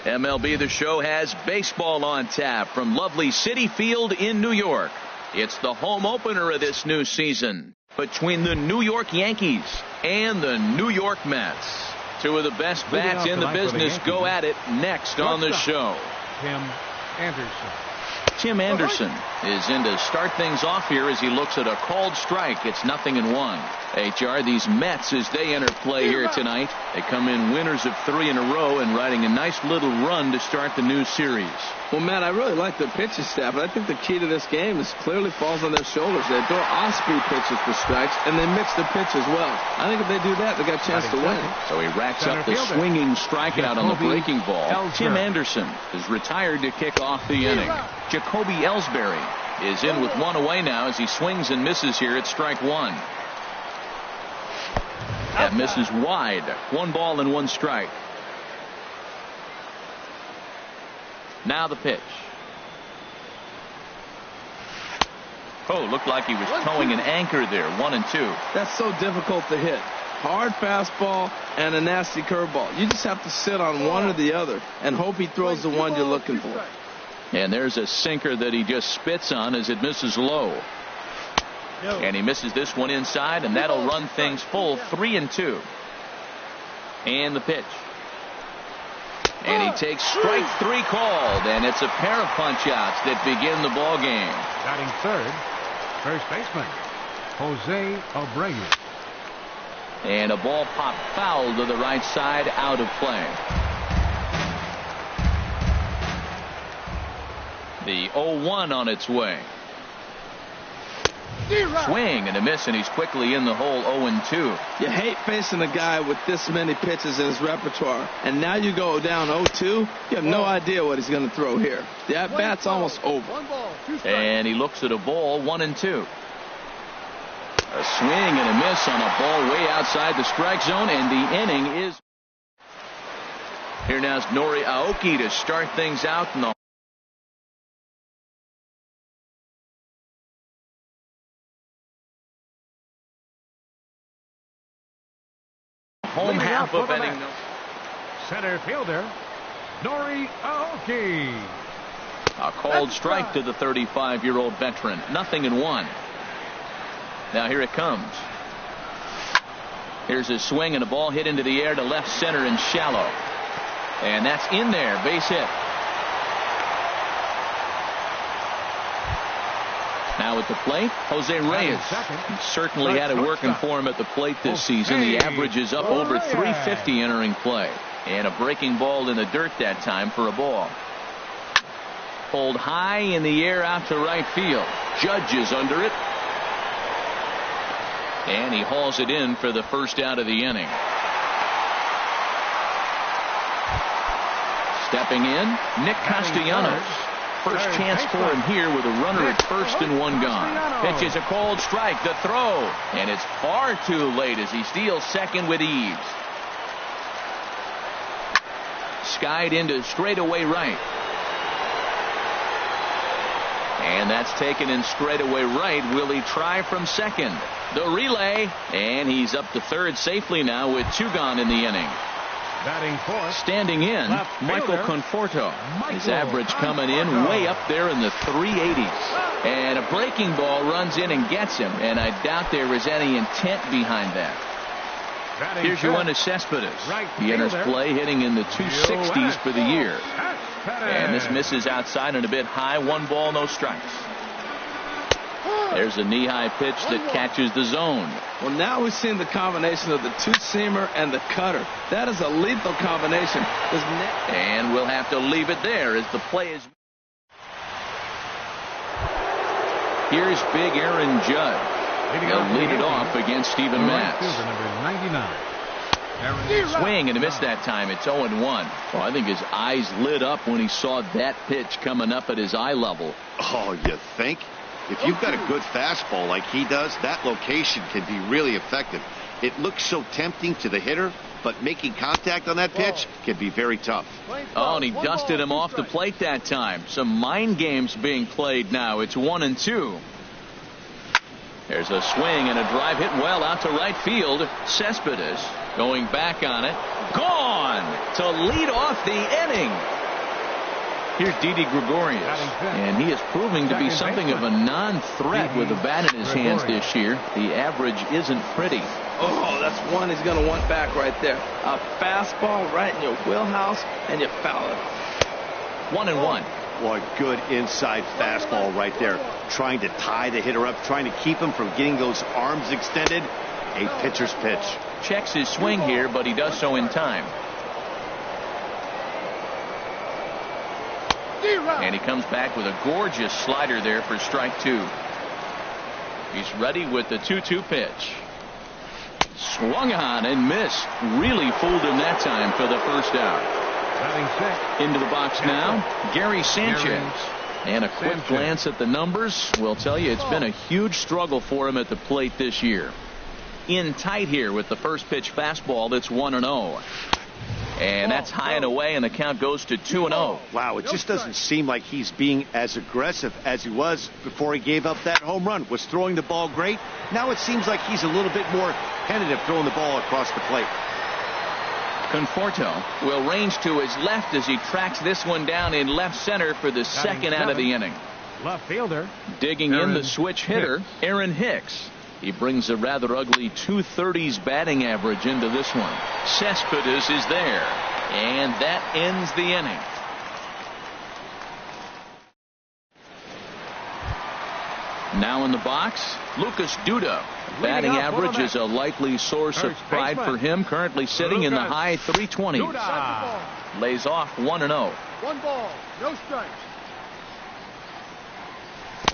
MLB The Show has baseball on tap from lovely Citi Field in New York. It's the home opener of this new season between the New York Yankees and the New York Mets. Two of the best bats in the business go at it next on the show. Tim Anderson is in to start things off here as he looks at a called strike. It's 0-1. HR, these Mets, as they enter play here tonight, they come in winners of 3 in a row and riding a nice little run to start the new series. Well, Matt, I really like the pitching staff, but I think the key to this game is clearly falls on their shoulders. They throw off-speed pitches for strikes, and they mix the pitch as well. I think if they do that, they got a chance to win. So he racks up the swinging strikeout on the breaking ball. Tim Anderson is retired to kick off the inning. Jacoby Ellsbury is in with 1 away now as he swings and misses here at strike 1. That misses wide. 1 ball and 1 strike. Now the pitch. Oh, looked like he was towing an anchor there. 1-2. That's so difficult to hit. Hard fastball and a nasty curveball. You just have to sit on one or the other and hope he throws the one you're looking for. And there's a sinker that he just spits on as it misses low. And he misses this one inside, and that'll run things full. 3-2. And the pitch. And he takes strike 3 called, and it's a pair of punch-outs that begin the ball game. Batting third, first baseman Jose Abreu. And a ball popped foul to the right side, out of play. The 0-1 on its way. Swing and a miss, and he's quickly in the hole. 0-2. You hate facing a guy with this many pitches in his repertoire, and now you go down 0-2. You have no idea what he's going to throw here. The at-bat's almost over. And he looks at a ball. 1-2. A swing and a miss on a ball way outside the strike zone, and the inning is here. Now's Nori Aoki to start things out in the home half of inning. Center fielder Nori Aoki. A called strike to the 35-year-old veteran. 0-1. Now here it comes. Here's a swing and a ball hit into the air to left center and shallow. And that's in there. Base hit. Now at the plate, Jose Reyes. He certainly had it working for him at the plate this season. The average is up over 350 entering play. And a breaking ball in the dirt that time for a ball. Pulled high in the air out to right field. Judge is under it. And he hauls it in for the first out of the inning. Stepping in, Nick Castellanos. First chance for him here with a runner at first and 1 gone. Pitch is a cold strike. The throw. And it's far too late as he steals second with ease. Skied into straightaway right. And that's taken in straightaway right. Will he try from second? The relay. And he's up to third safely now with 2 gone in the inning. Batting fourth, standing in, Michael Conforto. His average coming in way up there in the 380s. And a breaking ball runs in and gets him. And I doubt there is any intent behind that. Here's Yoenis Cespedes. He enters play hitting in the 260s for the year. And this misses outside and a bit high. 1 ball, no strikes. There's a knee-high pitch that catches the zone. Well, now we've seen the combination of the 2-seamer and the cutter. That is a lethal combination. And we'll have to leave it there as the play is. Here's big Aaron Judge. He'll lead it off against Steven Matz. Swing and a miss that time. It's 0-1. Well, I think his eyes lit up when he saw that pitch coming up at his eye level. Oh, you think? If you've got a good fastball like he does, that location can be really effective. It looks so tempting to the hitter, but making contact on that pitch can be very tough. Oh, and he dusted him off the plate that time. Some mind games being played now. It's 1-2. There's a swing and a drive hit well out to right field. Cespedes going back on it. Gone! run to lead off the inning. Here's Didi Gregorius, and he is proving to be something of a non-threat with the bat in his hands this year. The average isn't pretty. Oh, that's one he's going to want back right there. A fastball right in your wheelhouse, and you foul it. 1-1. Boy, good inside fastball right there. Trying to tie the hitter up, trying to keep him from getting those arms extended. A pitcher's pitch. Checks his swing here, but he does so in time. And he comes back with a gorgeous slider there for strike 2. He's ready with the 2-2 pitch. Swung on and missed. Really fooled him that time for the first out. Into the box now, Gary Sanchez. And a quick glance at the numbers will tell you it's been a huge struggle for him at the plate this year. In tight here with the first pitch fastball that's 1-0. And that's high and away, and the count goes to 2-0. Wow, it just doesn't seem like he's being as aggressive as he was before he gave up that home run. Was throwing the ball great. Now it seems like he's a little bit more tentative throwing the ball across the plate. Conforto will range to his left as he tracks this one down in left center for the second out of the inning. Left fielder. Digging in the switch hitter, Aaron Hicks. He brings a rather ugly 230s batting average into this one. Cespedes is there, and that ends the inning. Now in the box, Lucas Duda. Batting average is a likely source of pride for him, currently sitting in the high 320s. Lays off 1-0. 1 ball, no strikes.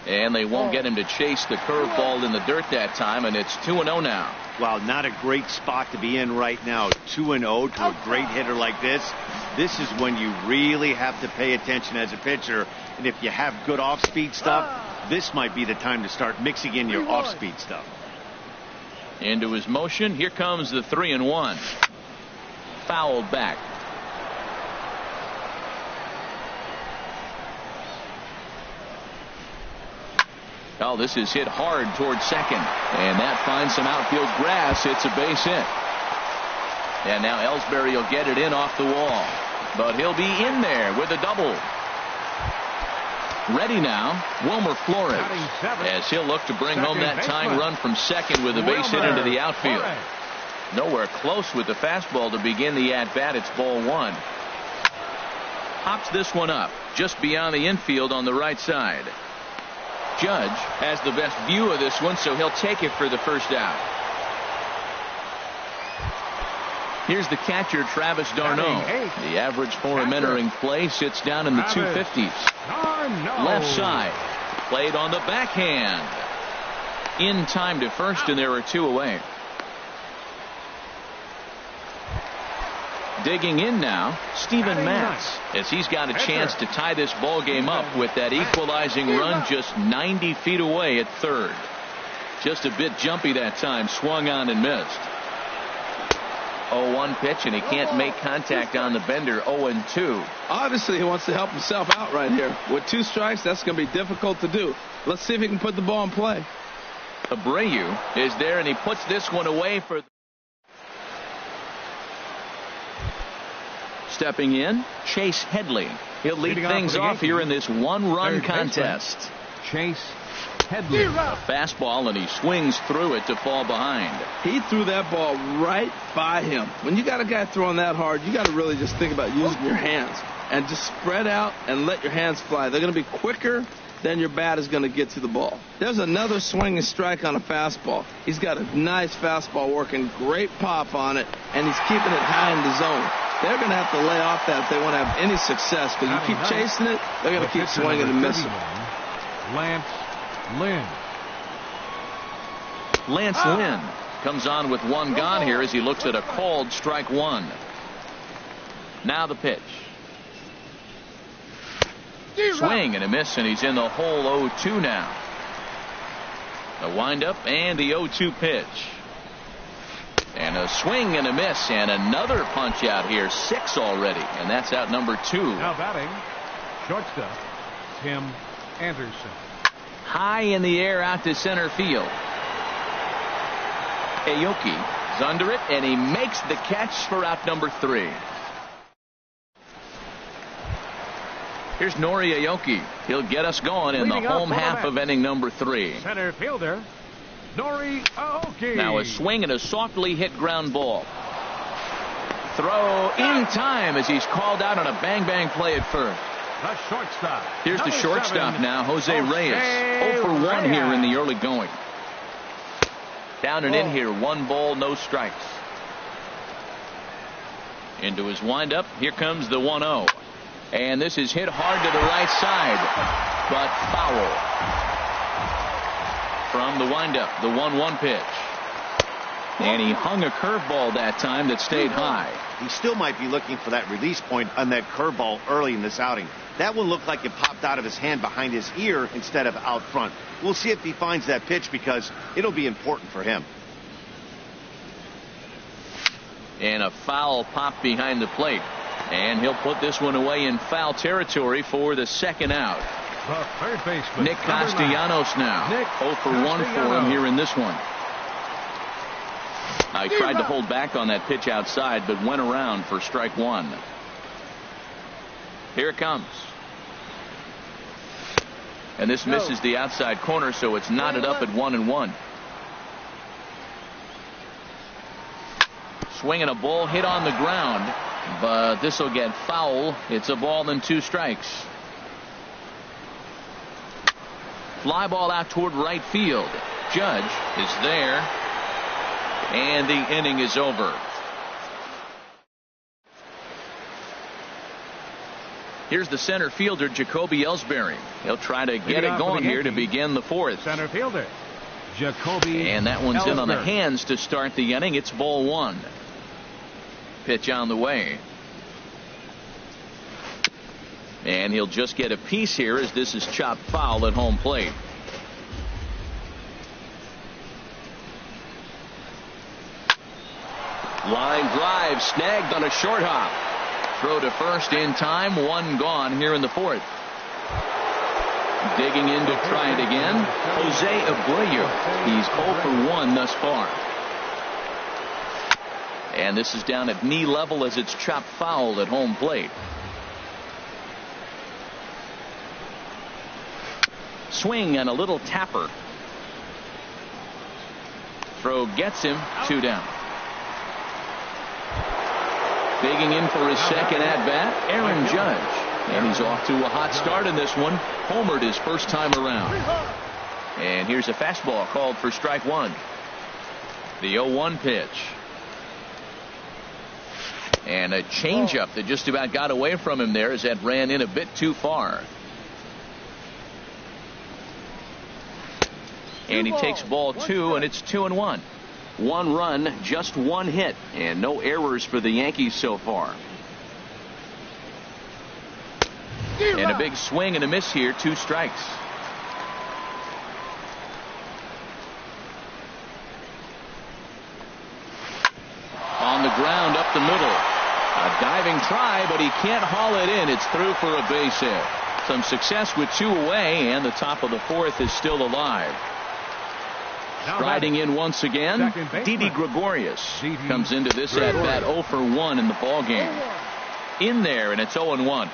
And they won't get him to chase the curveball in the dirt that time, and it's 2-0 now. Wow, not a great spot to be in right now. 2-0 to a great hitter like this. This is when you really have to pay attention as a pitcher. And if you have good off-speed stuff, this might be the time to start mixing in your off-speed stuff. Into his motion. Here comes the 3-1. Fouled back. Oh, this is hit hard towards second. And that finds some outfield grass. It's a base hit. And now Ellsbury will get it in off the wall. But he'll be in there with a double. Ready now, Wilmer Flores, as he'll look to bring home that tying run from second with a base hit into the outfield. Nowhere close with the fastball to begin the at-bat. It's ball 1. Pops this one up just beyond the infield on the right side. Judge has the best view of this one, so he'll take it for the first out. Here's the catcher, Travis d'Arnaud. The average for him entering play sits down in the 250s. Left side, played on the backhand. In time to first, and there are 2 away. Digging in now, Steven Matz, as he's got a chance to tie this ball game up with that equalizing run just 90 feet away at third. Just a bit jumpy that time, swung on and missed. 0-1 pitch, and he can't make contact on the bender. 0-2. Obviously, he wants to help himself out right here. With 2 strikes, that's going to be difficult to do. Let's see if he can put the ball in play. Abreu is there, and he puts this one away for. Stepping in, Chase Headley. He'll lead things off here in this 1-run contest. Chase Headley. Fastball, and he swings through it to fall behind. He threw that ball right by him. When you got a guy throwing that hard, you got to really just think about using your hands and just spread out and let your hands fly. They're going to be quicker than your bat is going to get to the ball. There's another swinging strike on a fastball. He's got a nice fastball working, great pop on it, and he's keeping it high in the zone. They're going to have to lay off that if they want to have any success, because you keep chasing it, they're going to keep swinging and missing. Lance Lynn. Lance Lynn comes on with 1 gone here as he looks at a called strike 1. Now the pitch. Swing and a miss, and he's in the hole. 0-2 now. The windup and the 0-2 pitch. And a swing and a miss, and another punch out here. 6 already, and that's out number 2. Now batting, shortstop, Tim Anderson. High in the air out to center field. Aoki is under it, and he makes the catch for out number 3. Here's Nori Aoki. He'll get us going in the home half of inning number 3. Center fielder, Nori Aoki. Now a swing and a softly hit ground ball. Throw in time as he's called out on a bang-bang play at first. The shortstop. Here's the shortstop now, Jose Reyes. 0 for 1 here in the early going. Down and in here, 1 ball, no strikes. Into his windup, here comes the 1-0. And this is hit hard to the right side, but foul. From the windup, the 1-1 pitch. And he hung a curveball that time that stayed high. He still might be looking for that release point on that curveball early in this outing. That one looked like it popped out of his hand behind his ear instead of out front. We'll see if he finds that pitch because it'll be important for him. And a foul pop behind the plate. And he'll put this one away in foul territory for the second out. The third baseman, Nick Castellanos now. 0 for 1 for him here in this one. He tried to hold back on that pitch outside, but went around for strike 1. Here it comes. And this misses the outside corner, so it's knotted up at 1-1. Swinging a ball hit on the ground, but this will get foul. It's a ball and 2 strikes. Fly ball out toward right field. Judge is there, and the inning is over. Here's the center fielder, Jacoby Ellsbury. He'll try to get it going here to begin the 4th. Center fielder, Jacoby. And that one's in on the Ellsbury. hands to start the inning. It's ball 1. Pitch on the way. And he'll just get a piece here as this is chopped foul at home plate. Line drive snagged on a short hop. Throw to first in time. 1 gone here in the 4th. Digging in to try it again, Jose Abreu. He's 0 for 1 thus far. And this is down at knee level as it's chopped foul at home plate. Swing and a little tapper. Throw gets him. 2 down. Digging in for his second at-bat, Aaron Judge. And he's off to a hot start in this one. Homered his first time around. And here's a fastball called for strike 1. The 0-1 pitch. And a changeup that just about got away from him there as that ran in a bit too far. And he takes ball 2, and it's 2-1. 1 run, just 1 hit, and no errors for the Yankees so far. And a big swing and a miss here, 2 strikes. On the ground up the middle. A diving try, but he can't haul it in. It's through for a base hit. Some success with 2 away, and the top of the 4th is still alive. Striding in once again, Didi Gregorius comes into this at bat 0 for 1 in the ball game. In there, and it's 0-1.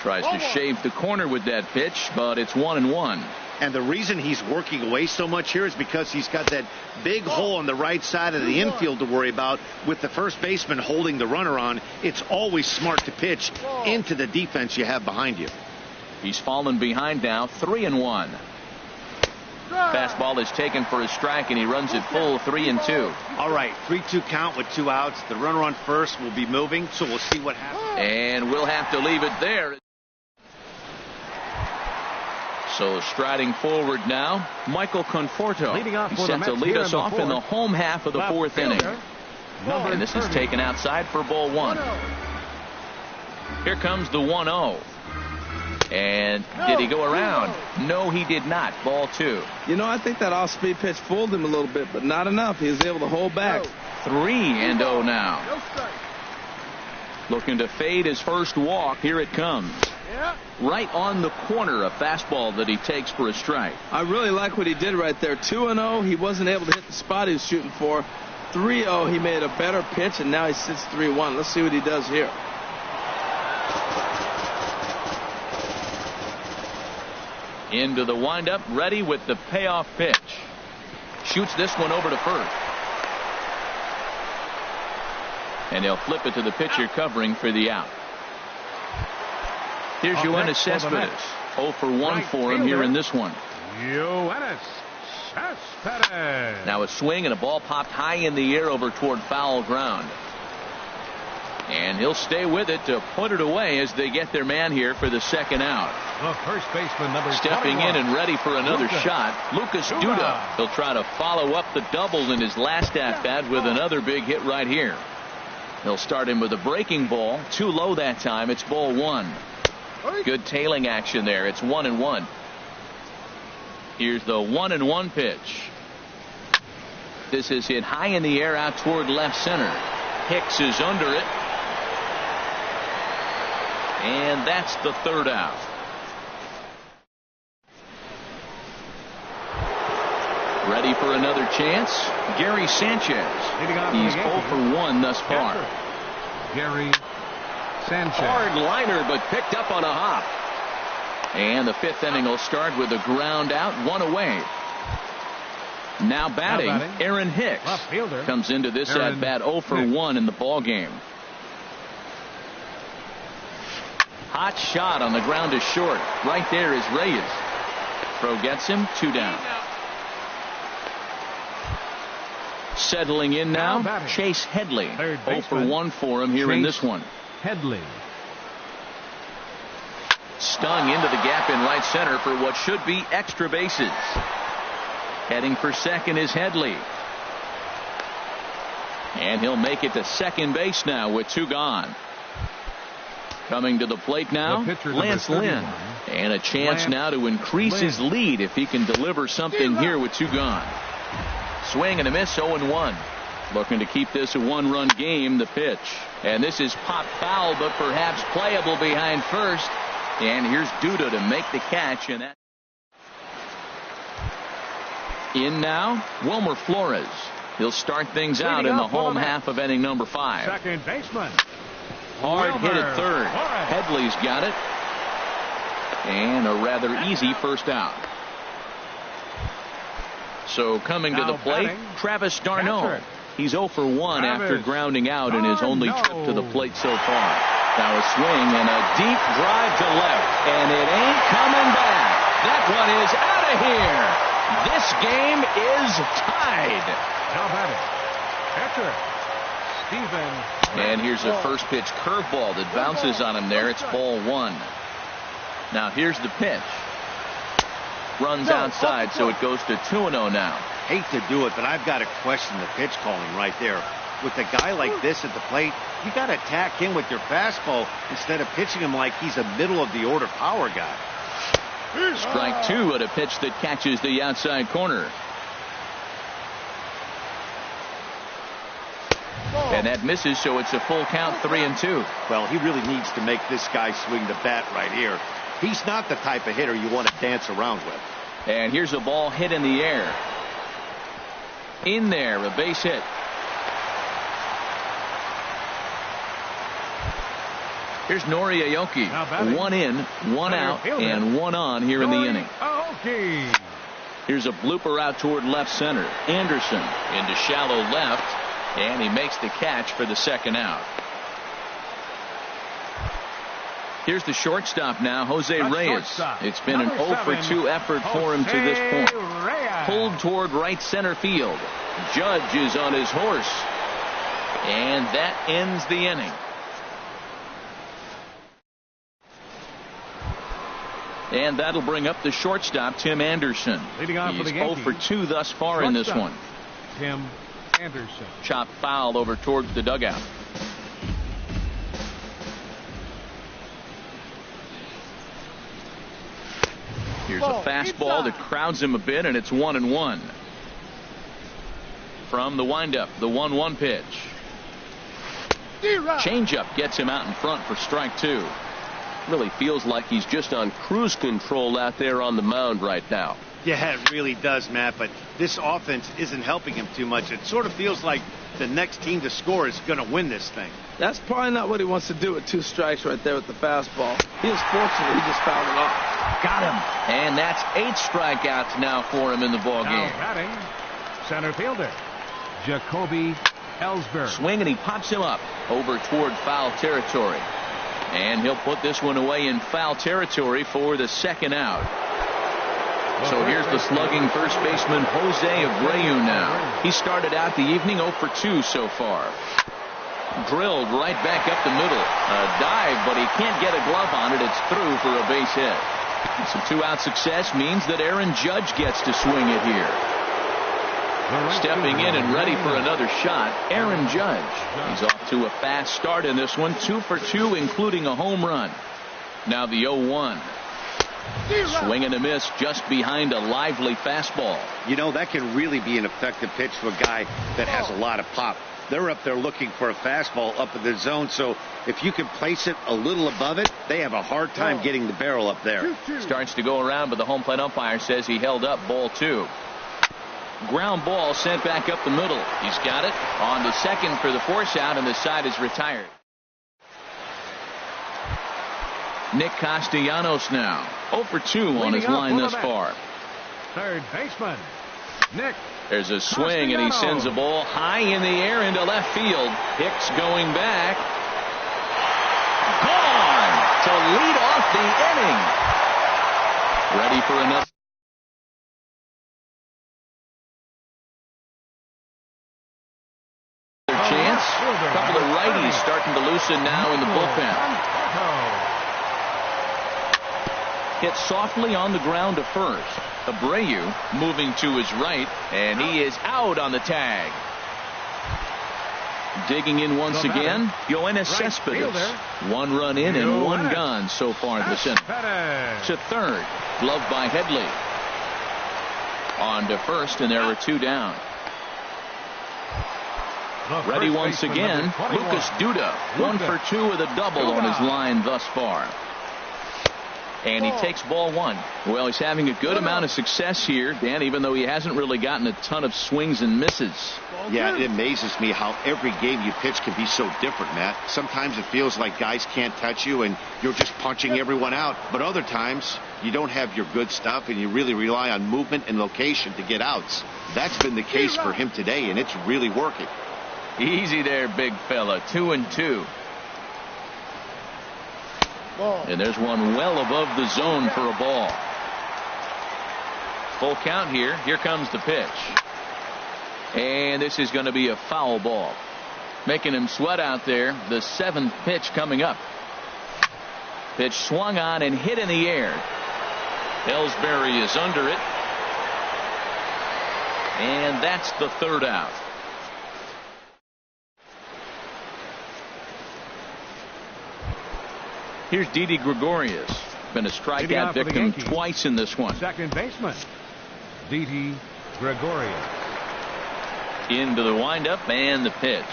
Tries to shave the corner with that pitch, but it's 1-1. And the reason he's working away so much here is because he's got that big hole on the right side of the infield to worry about with the first baseman holding the runner on. It's always smart to pitch into the defense you have behind you. He's fallen behind now, 3-1. Fastball is taken for a strike, and he runs it full, 3-2. All right, 3-2 count with 2 outs. The runner on first will be moving, so we'll see what happens. And we'll have to leave it there. So striding forward now, Michael Conforto. He's set to lead us off in the home half of the 4th inning. And this is taken outside for ball 1. Here comes the 1-0. And did he go around? No, he did not. Ball 2. You know, I think that off-speed pitch fooled him a little bit, but not enough. He was able to hold back. 3-0 now. Looking to fade his first walk. Here it comes. Right on the corner, a fastball that he takes for a strike. I really like what he did right there. 2-0, he wasn't able to hit the spot he was shooting for. 3-0, he made a better pitch, and now he sits 3-1. Let's see what he does here. Into the windup, ready with the payoff pitch. Shoots this one over to first. And they'll flip it to the pitcher covering for the out. Here's Yoenis Cespedes. 0 for 1 for him here in this one. Yoenis Cespedes. Now a swing and a ball popped high in the air over toward foul ground. And he'll stay with it to put it away as they get their man here for the second out. The first baseman, number stepping 21. in and ready for another shot, Lucas Duda. He'll try to follow up the double in his last at-bat with another big hit right here. They'll start him with a breaking ball. Too low that time. It's ball 1. Good tailing action there. It's 1-1. Here's the 1-1 pitch. This is hit high in the air out toward left center. Hicks is under it. And that's the third out. Ready for another chance. Gary Sanchez. He's 0 for 1 thus far. Gary Sanchez. Hard liner, but picked up on a hop. And the fifth inning will start with a ground out, 1 away. Now batting, Aaron Hicks. Comes into this at bat 0 for 1 in the ball game. Hot shot on the ground to short. Right there is Reyes. Throw gets him, 2 down. Settling in now, Chase Headley. 0 for 1 for him here in this one. Headley. Stung into the gap in right center for what should be extra bases. Heading for second is Headley. And he'll make it to second base now with 2 gone. Coming to the plate now, Lance Lynn. And a chance now to increase his lead if he can deliver something here with 2 gone. Swing and a miss, 0-1. Looking to keep this a 1-run game, the pitch. And this is popped foul, but perhaps playable behind first. And here's Duda to make the catch. And that in now, Wilmer Flores. He'll start things out in the home half of inning number 5. Second baseman. Hard hit at third. Headley's got it. And a rather easy first out. So coming to the plate, Travis d'Arnaud. He's 0 for 1 after grounding out in his only trip to the plate so far. Now a swing and a deep drive to left. And it ain't coming back. That one is out of here. This game is tied. Now batting, catcher Steven. And here's a first pitch curveball that bounces on him there. It's ball 1. Now here's the pitch. Runs outside, so it goes to 2-0 now. Hate to do it, but I've got to question the pitch calling right there. With a guy like this at the plate, you got to attack him with your fastball instead of pitching him like he's a middle of the order power guy. Strike 2 at a pitch that catches the outside corner. And that misses, so it's a full count, 3-2. Well, he really needs to make this guy swing the bat right here. He's not the type of hitter you want to dance around with. And here's a ball hit in the air. In there, a base hit. Here's Nori Aoki. 1 in, 1 out, and 1 on here in the inning. Here's a blooper out toward left center. Anderson into shallow left, and he makes the catch for the second out. Here's the shortstop now, Jose Reyes. It's been an 0 for 2 effort for him to this point. Pulled toward right center field. Judge is on his horse. And that ends the inning. And that'll bring up the shortstop, Tim Anderson. Leading off He's for the 0 for 2 thus far in this one. Tim Anderson. Chop foul over towards the dugout. Here's a fastball that crowds him a bit, and it's 1-1. From the windup, the 1-1 pitch. Changeup gets him out in front for strike 2. Really feels like he's just on cruise control out there on the mound right now. Yeah, it really does, Matt, but this offense isn't helping him too much. It sort of feels like the next team to score is going to win this thing. That's probably not what he wants to do with 2 strikes right there with the fastball. He was fortunate he just fouled it off. Got him. And that's 8 strikeouts now for him in the ball game. Now batting, center fielder, Jacoby Ellsbury. Swing, and he pops him up over toward foul territory. And he'll put this one away in foul territory for the 2nd out. So here's the slugging first baseman Jose Abreu now. He started out the evening 0 for 2 so far. Drilled right back up the middle. A dive, but he can't get a glove on it. It's through for a base hit. Some 2-out success means that Aaron Judge gets to swing it here. Stepping in and ready for another shot, Aaron Judge. He's off to a fast start in this one, 2 for 2, including a home run. Now the 0-1. Swing and a miss just behind a lively fastball. You know, that can really be an effective pitch to a guy that has a lot of pop. They're up there looking for a fastball up in the zone, so if you can place it a little above it, they have a hard time getting the barrel up there. Starts to go around, but the home plate umpire says he held up ball 2. Ground ball sent back up the middle. He's got it on to second for the force out, and the side is retired. Nick Castellanos now 0 for 2 on his line thus far. Third baseman, Nick. There's a swing, and he sends a ball high in the air into left field. Hicks going back. Gone to lead off the inning. Ready for another. Chance. A couple of righties starting to loosen now in the bullpen. Hit softly on the ground to first. Abreu moving to his right, and he is out on the tag. Digging in once again, Yoenis Cespedes. 1 run in and 1 gone so far in the center. To third, gloved by Headley. On to first, and there are 2 down. Ready once again, Lucas Duda. 1 for 2 with a double on his line thus far. And he takes ball 1. Well, he's having a good amount of success here, Dan, even though he hasn't really gotten a ton of swings and misses. Yeah, it amazes me how every game you pitch can be so different, Matt. Sometimes it feels like guys can't touch you and you're just punching everyone out. But other times you don't have your good stuff and you really rely on movement and location to get outs. That's been the case for him today, and it's really working. Easy there, big fella. 2-2. And there's one well above the zone for a ball. Full count here. Here comes the pitch. And this is going to be a foul ball. Making him sweat out there. The 7th pitch coming up. Pitch swung on and hit in the air. Ellsbury is under it. And that's the 3rd out. Here's Didi Gregorius. Been a strikeout victim twice in this one. Second baseman, Didi Gregorius. Into the windup and the pitch.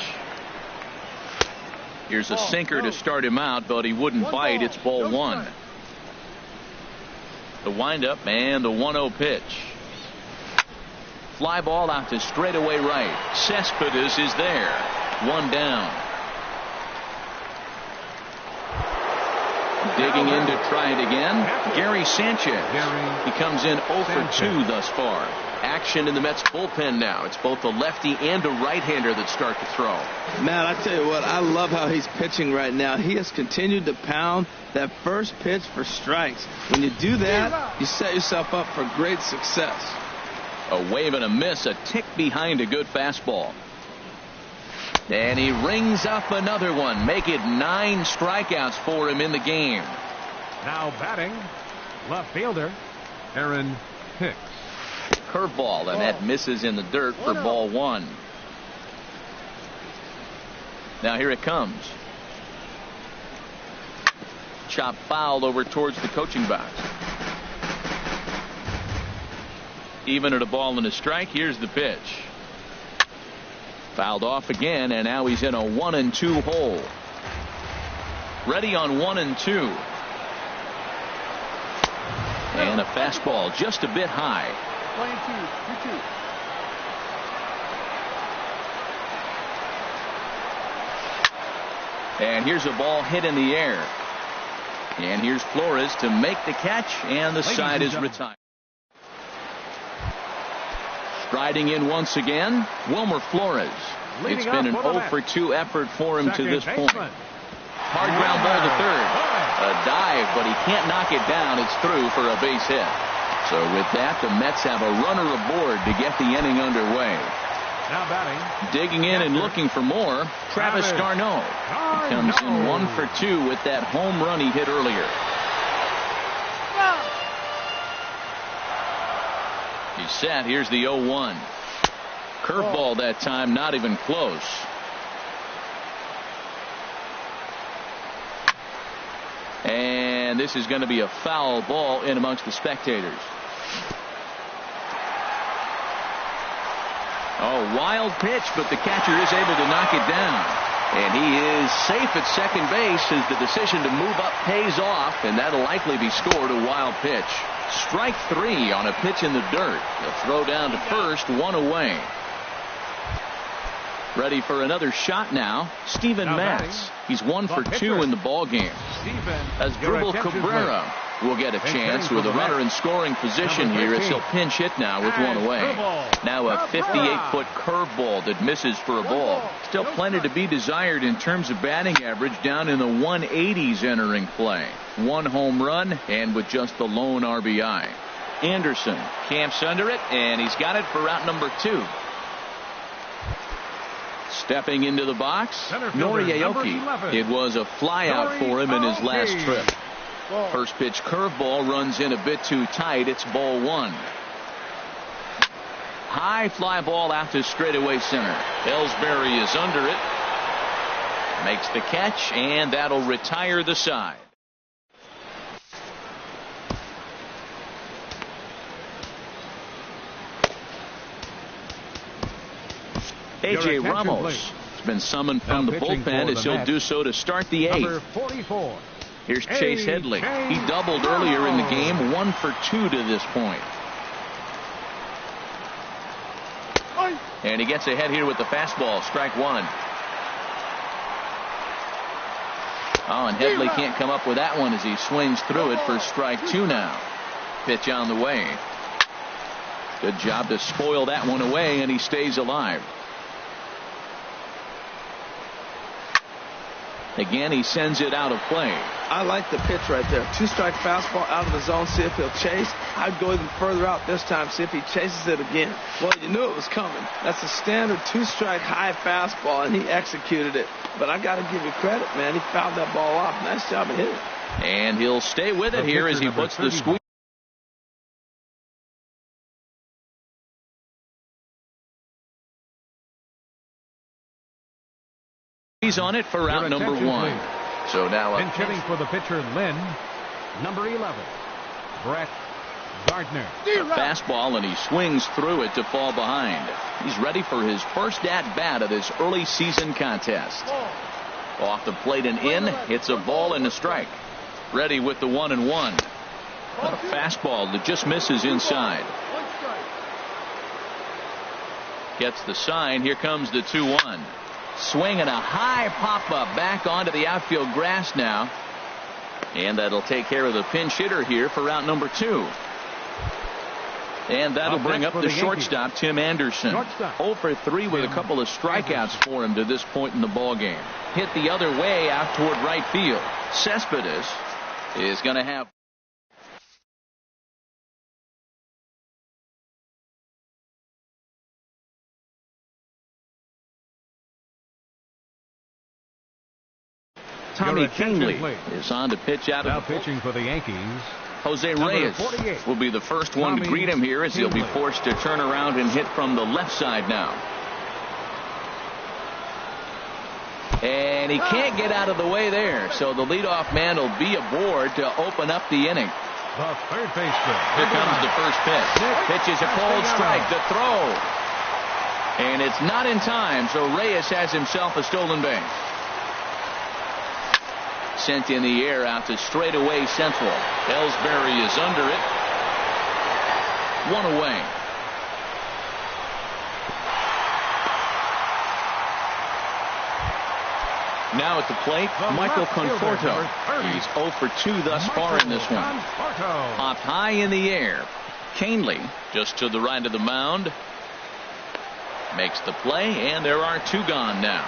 Here's a sinker to start him out, but he wouldn't bite. It's ball 1. The windup and the 1-0 pitch. Fly ball out to straightaway right. Cespedes is there. 1 down. Digging in to try it again, Gary Sanchez. He comes in 0 for 2 thus far. Action in the Mets bullpen now. It's both a lefty and a right-hander that start to throw. Matt, I tell you what, I love how he's pitching right now. He has continued to pound that first pitch for strikes. When you do that, you set yourself up for great success. A wave and a miss, a tick behind a good fastball. And he rings up another one. Make it 9 strikeouts for him in the game. Now batting, left fielder, Aaron Hicks. Curveball, and that misses in the dirt for ball 1. Now here it comes. Chop foul over towards the coaching box. Even at a ball and a strike. Here's the pitch. Fouled off again, and now he's in a 1-2 hole. Ready on 1-2. And a fastball just a bit high. Playing 2-2. And here's a ball hit in the air. And here's Flores to make the catch, and the side is retired. Striding in once again, Wilmer Flores. It's been an 0-for-2 effort for him to this point. Hard ground ball to third. A dive, but he can't knock it down. It's through for a base hit. So with that, the Mets have a runner aboard to get the inning underway. Now batting. Digging in and looking for more, Travis Garneau. He comes in 1-for-2 with that home run he hit earlier. He's set. Here's the 0-1. Curveball that time, not even close. And this is going to be a foul ball in amongst the spectators. Oh, wild pitch, but the catcher is able to knock it down. And he is safe at second base as the decision to move up pays off, and that'll likely be scored a wild pitch. Strike 3 on a pitch in the dirt. He'll throw down to first, 1 away. Ready for another shot now, Steven Matz. He's 1-for-2 in the ball game. As Dribble Cabrera will get a chance with a runner in scoring position here as he'll pinch hit now with 1 away. Now a 58-foot curveball that misses for a ball. Still plenty to be desired in terms of batting average, down in the 180s entering play. 1 home run and with just the lone RBI. Anderson camps under it, and he's got it for route number 2. Stepping into the box, Noriaoki. It was a flyout for him in his last trip. First pitch curveball runs in a bit too tight. It's ball 1. High fly ball out to straightaway center. Ellsbury is under it. Makes the catch, and that'll retire the side. A.J. Ramos has been summoned from the bullpen as he'll do so to start the 8th. Here's Chase Headley. He doubled earlier in the game, 1-for-2 to this point. And he gets ahead here with the fastball, strike 1. Oh, and Headley can't come up with that one as he swings through it for strike 2 now. Pitch on the way. Good job to spoil that one away, and he stays alive. Again, he sends it out of play. I like the pitch right there. 2-strike fastball out of the zone. See if he'll chase. I'd go even further out this time. See if he chases it again. Well, you knew it was coming. That's a standard 2-strike high fastball, and he executed it. But I got to give you credit, man. He fouled that ball off. Nice job of hitting it. And he'll stay with it here as he puts the squeeze on it for route number 1. So now up hitting for the pitcher, Lynn, number 11, Brett Gardner. Fastball, and he swings through it to fall behind. He's ready for his first at-bat of this early season contest. Off the plate and in, hits a ball and a strike. Ready with the 1-1. A fastball that just misses inside. Gets the sign. Here comes the 2-1. Swing and a high pop-up back onto the outfield grass now. And that'll take care of the pinch hitter here for route number 2. And that'll bring up the shortstop, Tim Anderson. 0-for-3 with a couple of strikeouts for him to this point in the ballgame. Hit the other way out toward right field. Cespedes is going to have Tommy Kingley is on to pitch out of the pitching for the Yankees. Jose Reyes will be the first one to greet him here as he'll be forced to turn around and hit from the left side now. And he can't get out of the way there, so the leadoff man will be aboard to open up the inning. The third baseman. Here comes the first pitch. Pitches a cold strike. The throw. And it's not in time, so Reyes has himself a stolen base. Sent in the air out to straightaway central. Ellsbury is under it. One away. Now at the plate, Michael Conforto. He's 0 for 2 thus far in this one. Popped high in the air. Canely just to the right of the mound. Makes the play, and there are 2 gone now.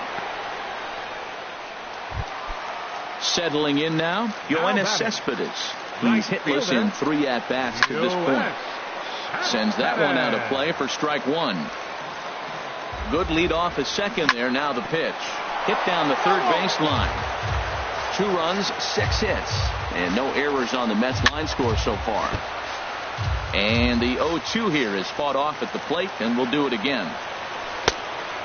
Settling in now, Yoenis Cespedes. He's hitless in 3 at-bats to this point. Sends that one out of play for strike 1. Good lead off his second there. Now the pitch. Hit down the third baseline. 2 runs, 6 hits, and no errors on the Mets line score so far. And the 0-2 here is fought off at the plate, and we'll do it again.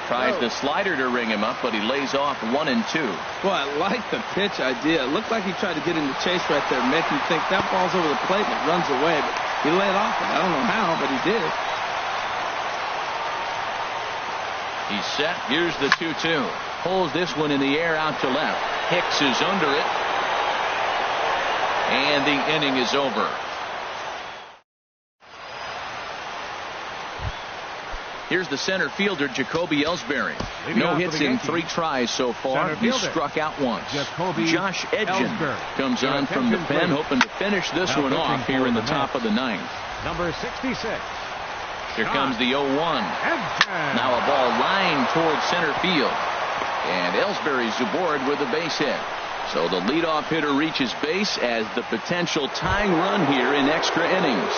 Tries the slider to ring him up, but he lays off 1 and 2. Well, I like the pitch idea. It looked like he tried to get in the chase right there, make him think that ball's over the plate and it runs away. But he laid off it. I don't know how, but he did. He's set. Here's the 2-2. Pulls this one in the air out to left. Hicks is under it. And the inning is over. Here's the center fielder, Jacoby Ellsbury. No hits in 3 tries so far. He struck out once. Josh Edgen comes on from the pen, hoping to finish this one off here in the top of the 9th. Number 66. Here comes the 0-1. Now a ball lined towards center field. And Ellsbury's aboard with a base hit. So the leadoff hitter reaches base as the potential tying run here in extra innings.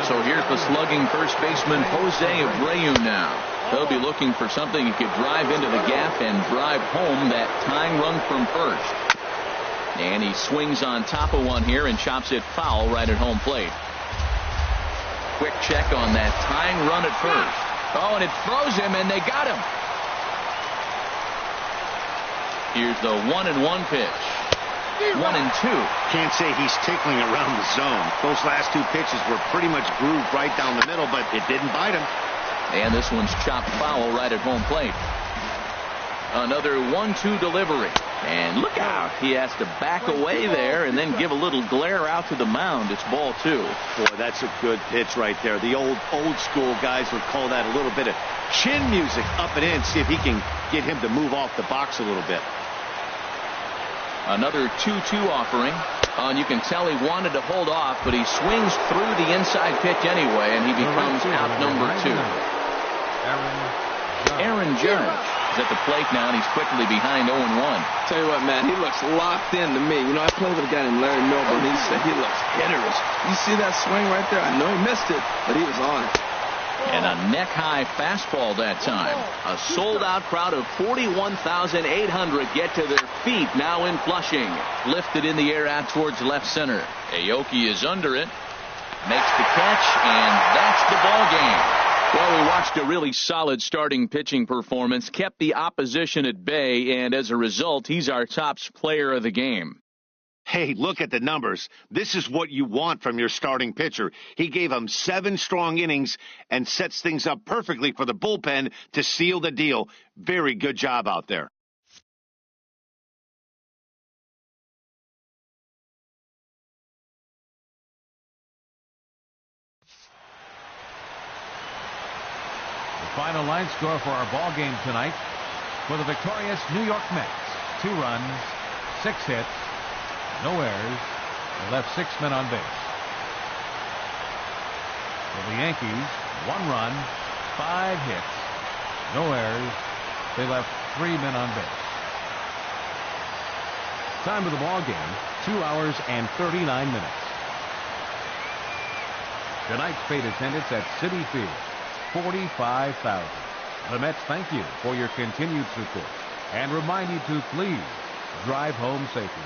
So here's the slugging first baseman Jose Abreu now. He'll be looking for something he could drive into the gap and drive home that tying run from first. And he swings on top of one here and chops it foul right at home plate. Quick check on that tying run at first. Oh, and it throws him, and they got him. Here's the 1-1 pitch. 1-2. Can't say he's tickling around the zone. Those last 2 pitches were pretty much grooved right down the middle, but it didn't bite him. And this one's chopped foul right at home plate. Another 1-2 delivery. And look out. He has to back away there and then give a little glare out to the mound. It's ball 2. Boy, that's a good pitch right there. The old school guys would call that a little bit of chin music up and in. See if he can get him to move off the box a little bit. Another 2-2 offering. And you can tell he wanted to hold off, but he swings through the inside pitch anyway, and he becomes out number 2. Aaron Judge is at the plate now, and he's quickly behind 0-1. Tell you what, man, he looks locked in to me. You know, I played with a guy named Larry Noble, and he said he looks hitterish. You see that swing right there? I know he missed it, but he was on it. And a neck-high fastball that time. A sold-out crowd of 41,800 get to their feet now in Flushing. Lifted in the air out towards left center. Aoki is under it. Makes the catch, and that's the ball game. Well, we watched a really solid starting pitching performance, kept the opposition at bay, and as a result, he's our top player of the game. Hey, look at the numbers. This is what you want from your starting pitcher. He gave him 7 strong innings and sets things up perfectly for the bullpen to seal the deal. Very good job out there. The final line score for our ball game tonight for the victorious New York Mets. 2 runs, 6 hits. No errors. They left 6 men on base. For the Yankees, 1 run, 5 hits. No errors. They left 3 men on base. Time of the ball game, 2 hours and 39 minutes. Tonight's paid attendance at Citi Field, 45,000. The Mets thank you for your continued support and remind you to please drive home safely.